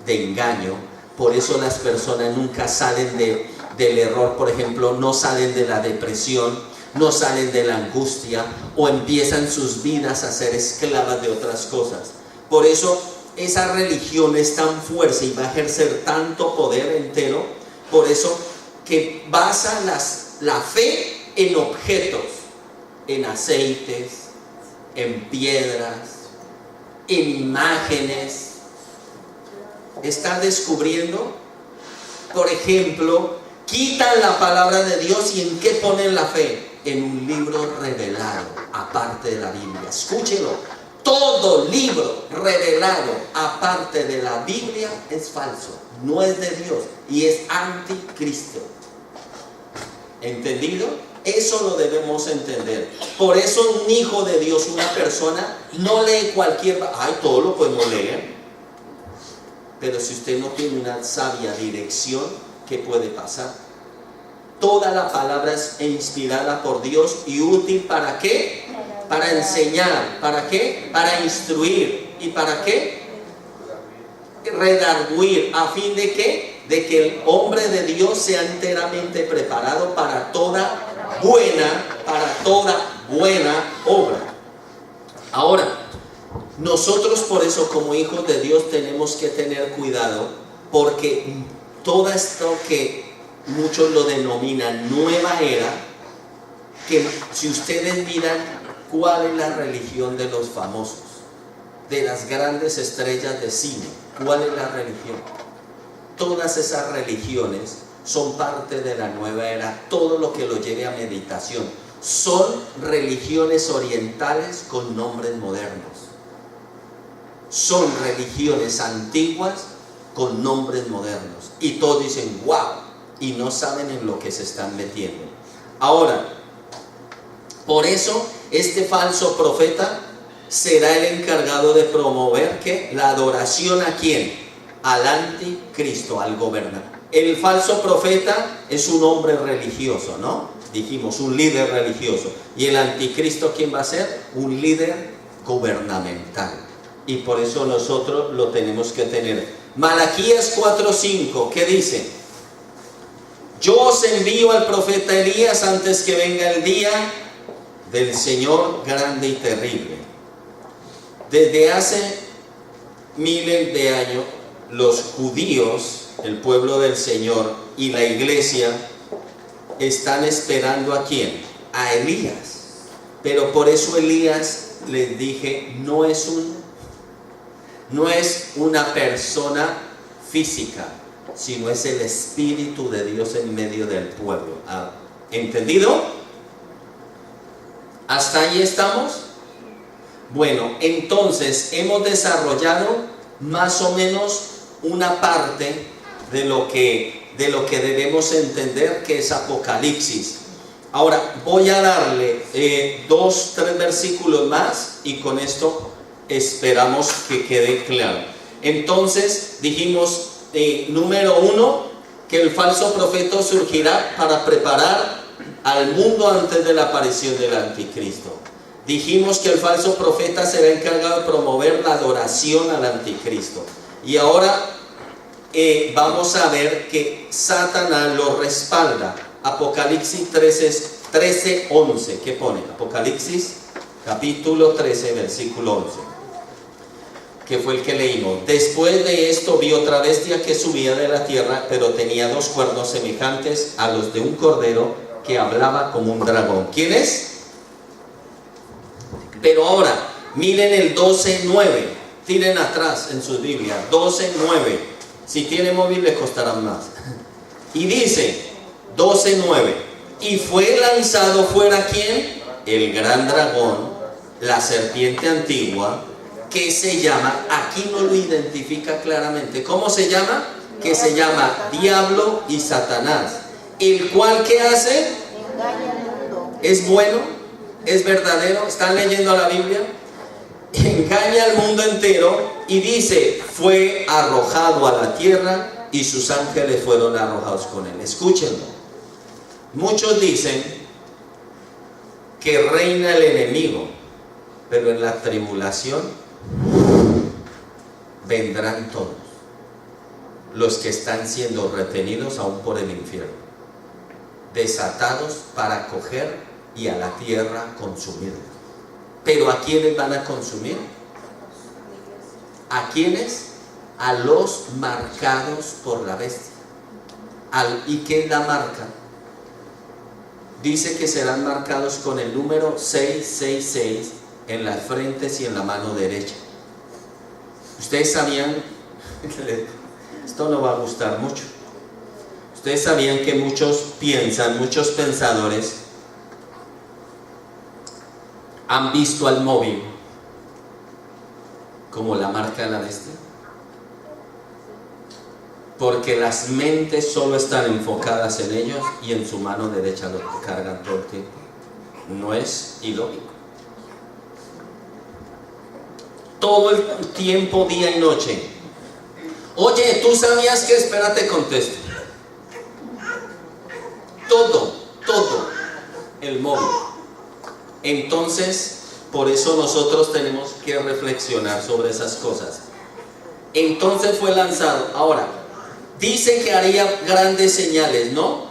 de engaño. Por eso las personas nunca salen del error. Por ejemplo, no salen de la depresión, no salen de la angustia, o empiezan sus vidas a ser esclavas de otras cosas. Por eso esa religión es tan fuerte y va a ejercer tanto poder entero. Por eso que basa la fe en objetos, en aceites, en piedras, en imágenes. Están descubriendo, por ejemplo, quitan la palabra de Dios y ¿en qué ponen la fe? En un libro revelado, aparte de la Biblia. Escúchelo, todo libro revelado aparte de la Biblia es falso, no es de Dios y es anticristo. ¿Entendido? Eso lo debemos entender. Por eso un hijo de Dios, una persona, no lee cualquier... Ay, todo lo podemos leer. Pero si usted no tiene una sabia dirección, ¿qué puede pasar? Toda la palabra es inspirada por Dios y útil ¿para qué? Para enseñar. ¿Para qué? Para instruir. ¿Y para qué? Redarguir. ¿A fin de qué? De que el hombre de Dios sea enteramente preparado para toda buena obra. Ahora, nosotros por eso como hijos de Dios tenemos que tener cuidado, porque todo esto que muchos lo denominan nueva era, que si ustedes miran cuál es la religión de los famosos, de las grandes estrellas de cine, ¿cuál es la religión? Todas esas religiones son parte de la nueva era. Todo lo que lo lleve a meditación son religiones orientales con nombres modernos. Son religiones antiguas con nombres modernos. Y todos dicen, wow, y no saben en lo que se están metiendo. Ahora, por eso este falso profeta será el encargado de promover ¿qué? La adoración ¿a quién? Al anticristo, al gobernante. El falso profeta es un hombre religioso, ¿no? Dijimos, un líder religioso. Y el anticristo, ¿quién va a ser? Un líder gubernamental. Y por eso nosotros lo tenemos que tener. Malaquías 4:5, ¿qué dice? Yo os envío al profeta Elías antes que venga el día del Señor grande y terrible. Desde hace miles de años, los judíos, el pueblo del Señor y la iglesia están esperando ¿a quién? A Elías. Pero por eso Elías, les dije, no es una persona física, sino es el Espíritu de Dios en medio del pueblo. ¿Entendido? ¿Hasta ahí estamos? Bueno, entonces hemos desarrollado más o menos una parte de lo que debemos entender que es Apocalipsis. Ahora voy a darle 2-3 versículos más y con esto esperamos que quede claro. Entonces dijimos, número 1, que el falso profeta surgirá para preparar al mundo antes de la aparición del anticristo. Dijimos que el falso profeta será encargado de promover la adoración al anticristo. Y ahora vamos a ver que Satanás lo respalda. Apocalipsis 13:11. ¿Qué pone? Apocalipsis capítulo 13, versículo 11. Que fue el que leímos. Después de esto vi otra bestia que subía de la tierra, pero tenía 2 cuernos semejantes a los de un cordero, que hablaba como un dragón. ¿Quién es? Pero ahora, miren el 12:9. Tiren atrás en sus Biblias. 12:9. Si tiene móvil le costará más. Y dice, 12:9. Y fue lanzado fuera ¿quién? El gran dragón, la serpiente antigua, que se llama, aquí no lo identifica claramente. ¿Cómo se llama? Que se llama Diablo y Satanás. El cual, ¿qué hace? ¿Es bueno? ¿Es verdadero? ¿Están leyendo la Biblia? Engaña al mundo entero y dice, fue arrojado a la tierra y sus ángeles fueron arrojados con él. Escúchenlo. Muchos dicen que reina el enemigo, pero en la tribulación vendrán todos los que están siendo retenidos aún por el infierno, desatados para coger y a la tierra consumirlos. ¿Pero a quiénes van a consumir? ¿A quiénes? A los marcados por la bestia. ¿Y qué es la marca? Dice que serán marcados con el número 666 en las frentes y en la mano derecha. Ustedes sabían, esto no va a gustar mucho, ustedes sabían que muchos pensadores han visto al móvil como la marca de la bestia. porque las mentes solo están enfocadas en ellos y en su mano derecha lo cargan todo el tiempo. No es ilógico. Todo el tiempo, día y noche. Oye, ¿tú sabías que? Espérate, contesto. Todo el móvil. Entonces, por eso nosotros tenemos que reflexionar sobre esas cosas. Entonces fue lanzado. Ahora, dice que haría grandes señales, ¿no?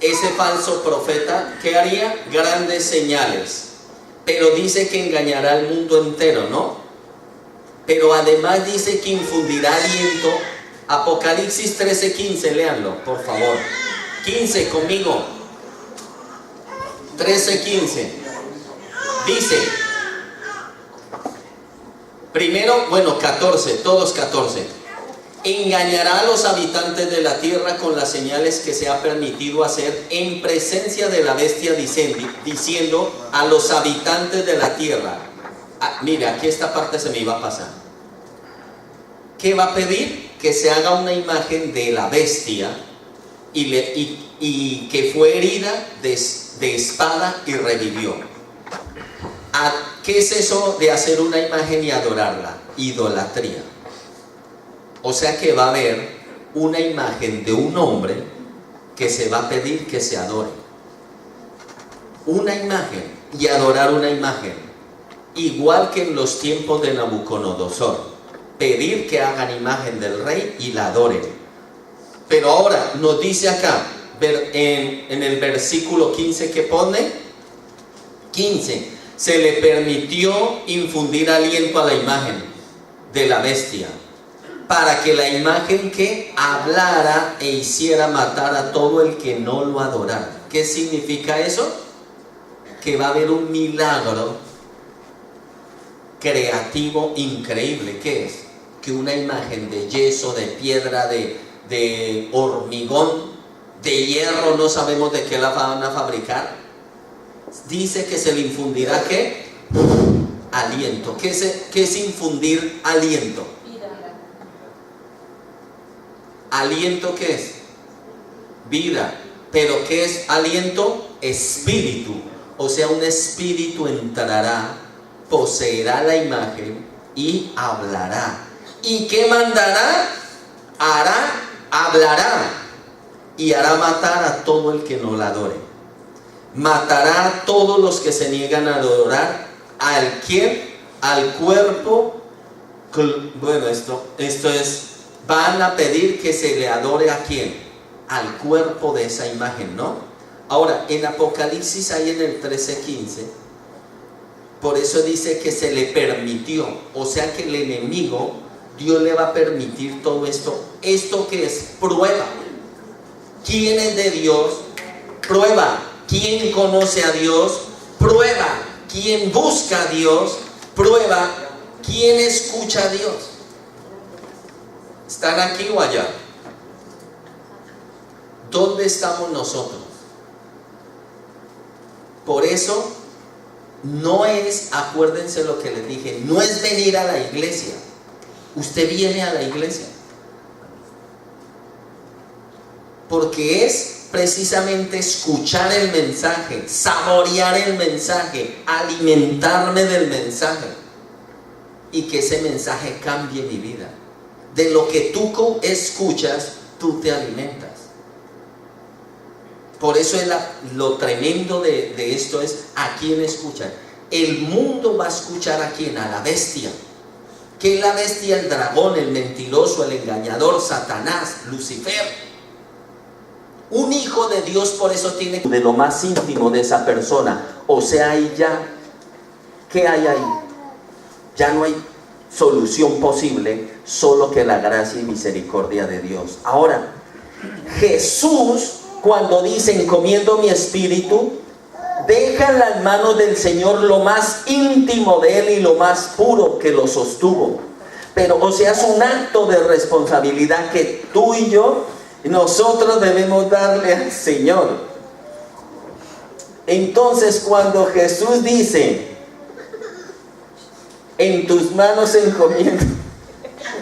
Ese falso profeta, ¿qué haría? Grandes señales. Pero dice que engañará al mundo entero, ¿no? Pero además dice que infundirá aliento. Apocalipsis 13:15, léanlo, por favor. 15 conmigo. 13:15. Dice, primero, 14, todos 14. Engañará a los habitantes de la tierra con las señales que se ha permitido hacer en presencia de la bestia, diciendo a los habitantes de la tierra. Mira, aquí esta parte se me iba a pasar. ¿Qué va a pedir? Que se haga una imagen de la bestia y que fue herida de espada y revivió. ¿Qué es eso de hacer una imagen y adorarla? Idolatría. O sea que va a haber una imagen de un hombre que se va a pedir que se adore. Una imagen y adorar una imagen. Igual que en los tiempos de Nabucodonosor. Pedir que hagan imagen del rey y la adoren. Pero ahora nos dice acá, en el versículo 15 que pone, 15, se le permitió infundir aliento a la imagen de la bestia, para que la imagen que hablara e hiciera matar a todo el que no lo adorara. ¿Qué significa eso? Que va a haber un milagro creativo increíble. ¿Qué es? Que una imagen de yeso, de piedra, de hormigón, de hierro, no sabemos de qué la van a fabricar. Dice que se le infundirá ¿qué? Aliento. ¿Qué es infundir aliento? ¿Aliento qué es? Vida. ¿Pero qué es aliento? Espíritu. O sea, un espíritu entrará, poseerá la imagen y hablará. ¿Y qué mandará? Hablará y hará matar a todo el que no la adore. Matará a todos los que se niegan a adorar al cuerpo. Bueno, esto es, van a pedir que se le adore a quién, al cuerpo de esa imagen, ¿no? Ahora, en Apocalipsis ahí en el 13:15, por eso dice que se le permitió, o sea que el enemigo, Dios le va a permitir todo esto. ¿Esto qué es? Prueba. ¿Quién es de Dios? Prueba. ¿Quién conoce a Dios? Prueba. ¿Quién busca a Dios? Prueba. ¿Quién escucha a Dios? ¿Están aquí o allá? ¿Dónde estamos nosotros? Por eso, no es, acuérdense lo que les dije, no es venir a la iglesia. Usted viene a la iglesia porque es precisamente escuchar el mensaje, saborear el mensaje, alimentarme del mensaje y que ese mensaje cambie mi vida. De lo que tú escuchas, tú te alimentas. Por eso es lo tremendo de esto es a quién escuchan. El mundo va a escuchar a quién, a la bestia. ¿Qué es la bestia? El dragón, el mentiroso, el engañador, Satanás, Lucifer. Un hijo de Dios por eso tiene de lo más íntimo de esa persona. O sea, ahí ya, ¿qué hay ahí? Ya no hay solución posible, solo que la gracia y misericordia de Dios. Ahora, Jesús, cuando dice encomiendo mi espíritu, deja en las manos del Señor lo más íntimo de Él y lo más puro que lo sostuvo. Pero, o sea, es un acto de responsabilidad que tú y yo, nosotros debemos darle al Señor. Entonces, cuando Jesús dice, en tus manos encomiendo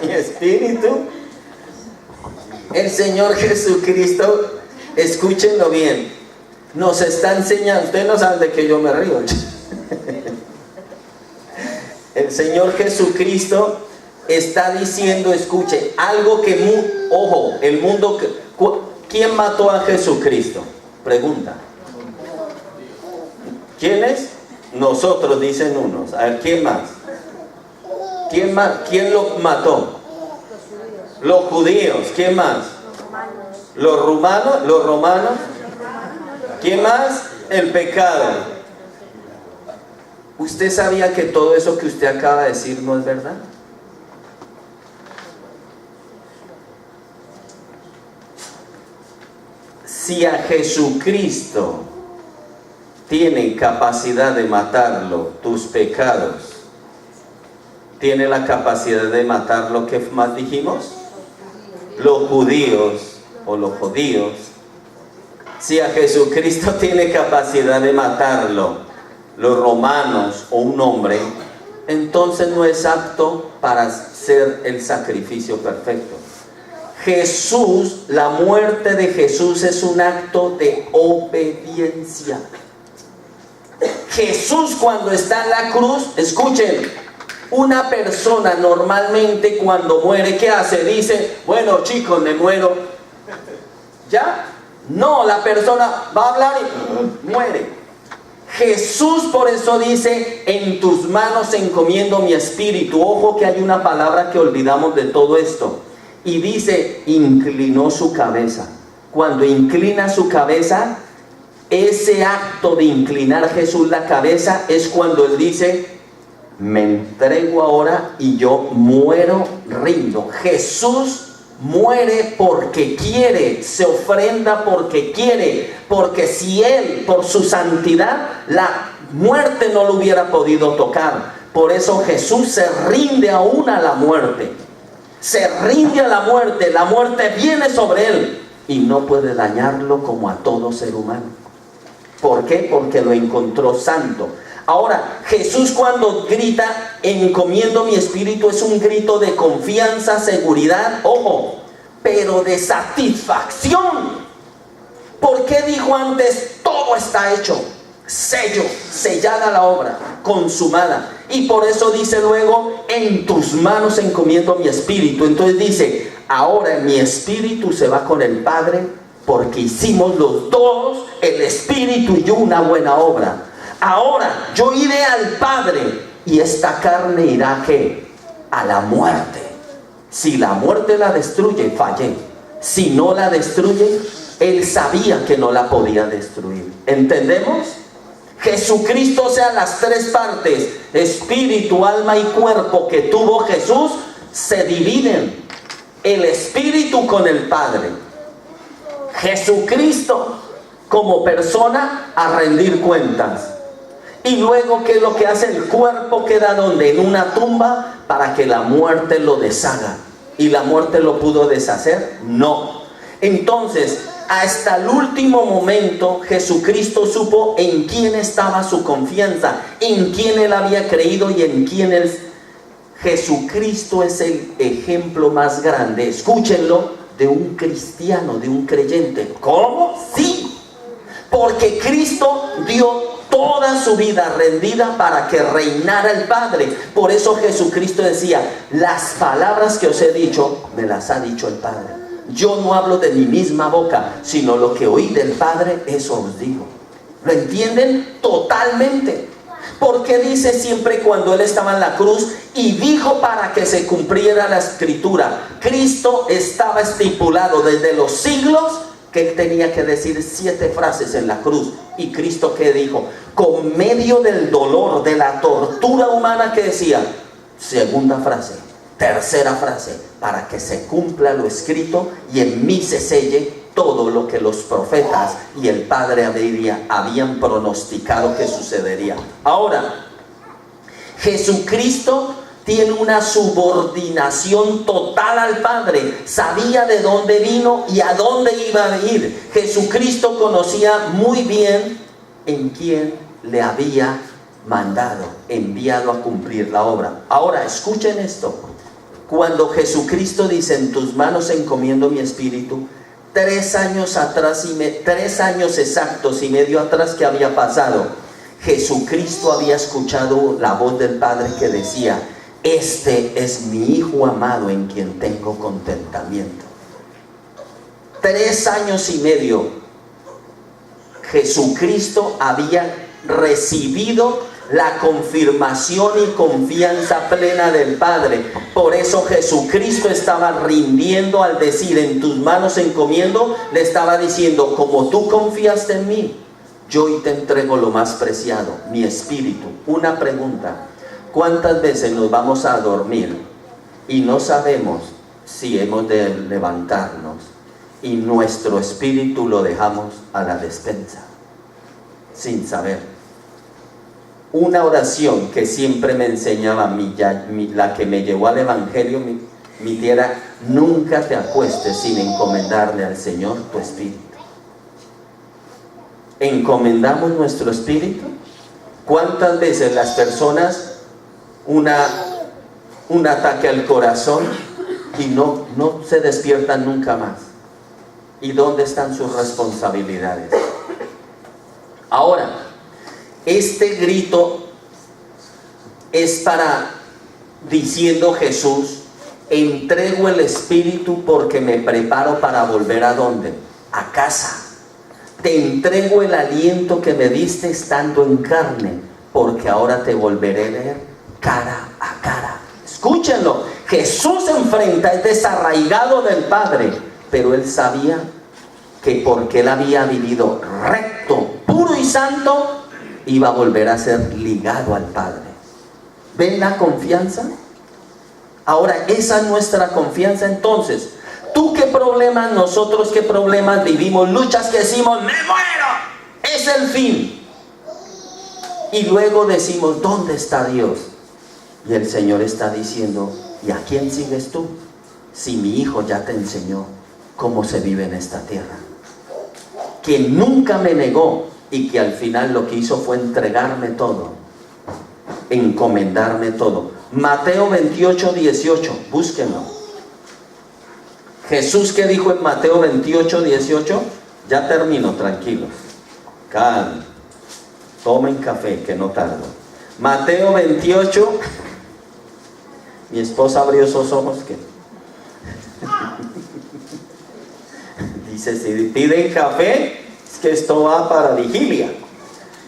mi espíritu, El Señor Jesucristo, escúchenlo bien, nos está enseñando. Ustedes no saben de qué yo me río. El Señor Jesucristo está diciendo, escuche, algo que, ojo, el mundo, ¿quién mató a Jesucristo? Pregunta. ¿Quién es? Nosotros, dicen unos. A ver, ¿quién más? ¿Quién más? ¿Quién lo mató? Los judíos. ¿Quién más? Los romanos. Los romanos. ¿Quién más? El pecado. ¿Usted sabía que todo eso que usted acaba de decir no es verdad? Si a Jesucristo tiene capacidad de matarlo, tus pecados, ¿tiene la capacidad de matar lo que más dijimos? Los judíos o los judíos. Si a Jesucristo tiene capacidad de matarlo, los romanos o un hombre, entonces no es apto para ser el sacrificio perfecto. Jesús, la muerte de Jesús es un acto de obediencia. Jesús, cuando está en la cruz, escuchen, una persona normalmente cuando muere, ¿qué hace? Dice, bueno chicos, me muero. ¿Ya? No, la persona va a hablar y muere. Jesús por eso dice, en tus manos encomiendo mi espíritu. Ojo que hay una palabra que olvidamos de todo esto. Y dice, inclinó su cabeza. Cuando inclina su cabeza, ese acto de inclinar Jesús la cabeza es cuando Él dice, me entrego ahora y yo muero, rindo. Jesús muere porque quiere, se ofrenda porque quiere, porque si Él, por su santidad, la muerte no lo hubiera podido tocar. Por eso Jesús se rinde aún a la muerte. Se rinde a la muerte viene sobre Él y no puede dañarlo como a todo ser humano. ¿Por qué? Porque lo encontró santo. Ahora, Jesús cuando grita, encomiendo mi espíritu, es un grito de confianza, seguridad, ojo, pero de satisfacción. ¿Por qué dijo antes, todo está hecho? Sello, sellada la obra, consumada. Y por eso dice luego, en tus manos encomiendo mi espíritu. Entonces dice, ahora mi espíritu se va con el Padre, porque hicimos los dos, el espíritu y yo, una buena obra. Ahora yo iré al Padre y esta carne irá ¿qué? A la muerte. Si la muerte la destruye, fallé. Si no la destruye, Él sabía que no la podía destruir. ¿Entendemos? Jesucristo, o sea, las tres partes, espíritu, alma y cuerpo que tuvo Jesús, se dividen. El espíritu con el Padre. Jesucristo como persona a rendir cuentas. Y luego, ¿qué es lo que hace? El cuerpo queda donde, en una tumba, para que la muerte lo deshaga. ¿Y la muerte lo pudo deshacer? No. Entonces, hasta el último momento, Jesucristo supo en quién estaba su confianza, en quién Él había creído y en quién Él... Jesucristo es el ejemplo más grande, escúchenlo, de un cristiano, de un creyente. ¿Cómo? Sí, porque Cristo dio toda su vida rendida para que reinara el Padre. Por eso Jesucristo decía, las palabras que os he dicho, me las ha dicho el Padre. Yo no hablo de mi misma boca, sino lo que oí del Padre, eso os digo. ¿Lo entienden? Totalmente. Porque dice siempre cuando Él estaba en la cruz y dijo para que se cumpliera la escritura. Cristo estaba estipulado desde los siglos que Él tenía que decir 7 frases en la cruz. Y Cristo, ¿qué dijo? Con medio del dolor, de la tortura humana, que decía, segunda frase, tercera frase, para que se cumpla lo escrito y en mí se selle todo lo que los profetas y el Padre habían pronosticado que sucedería. Ahora, Jesucristo tiene una subordinación total al Padre. Sabía de dónde vino y a dónde iba a ir. Jesucristo conocía muy bien en quién le había mandado, enviado a cumplir la obra. Ahora, escuchen esto. Cuando Jesucristo dice, en tus manos encomiendo mi espíritu, 3 años atrás, 3 años exactos y medio atrás, que había pasado, Jesucristo había escuchado la voz del Padre que decía, este es mi Hijo amado en quien tengo contentamiento. 3 años y medio Jesucristo había recibido la confirmación y confianza plena del Padre. Por eso Jesucristo estaba rindiendo al decir, en tus manos encomiendo. Le estaba diciendo, como tú confiaste en mí, yo hoy te entrego lo más preciado, mi espíritu. Una pregunta: ¿cuántas veces nos vamos a dormir y no sabemos si hemos de levantarnos y nuestro espíritu lo dejamos a la despensa sin saber? Una oración que siempre me enseñaba la que me llevó al Evangelio, mi tía, era: nunca te acuestes sin encomendarle al Señor tu espíritu. ¿Encomendamos nuestro espíritu? ¿Cuántas veces las personas un ataque al corazón y no se despiertan nunca más? ¿Y dónde están sus responsabilidades? Ahora, este grito es para, diciendo Jesús, entrego el espíritu porque me preparo para volver ¿a dónde? A casa. Te entrego el aliento que me diste estando en carne, porque ahora te volveré a ver cara a cara. Escúchenlo, Jesús se enfrenta, es desarraigado del Padre, pero él sabía que porque él había vivido recto, puro y santo, iba a volver a ser ligado al Padre. ¿Ven la confianza? Ahora, esa es nuestra confianza. Entonces, ¿tú qué problemas, nosotros qué problemas vivimos? Luchas que decimos, ¡me muero! Es el fin. Y luego decimos, ¿dónde está Dios? Y el Señor está diciendo, ¿y a quién sigues tú? Si mi Hijo ya te enseñó cómo se vive en esta tierra. Que nunca me negó y que al final lo que hizo fue entregarme todo, encomendarme todo. Mateo 28, 18, búsquenlo. Jesús, ¿qué dijo en Mateo 28, 18? Ya termino, tranquilos. Calma. Tomen café, que no tardo. Mateo 28. Mi esposa abrió esos ojos que... Dice, si piden café, es que esto va para vigilia.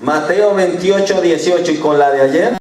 Mateo 28, 18, y con la de ayer.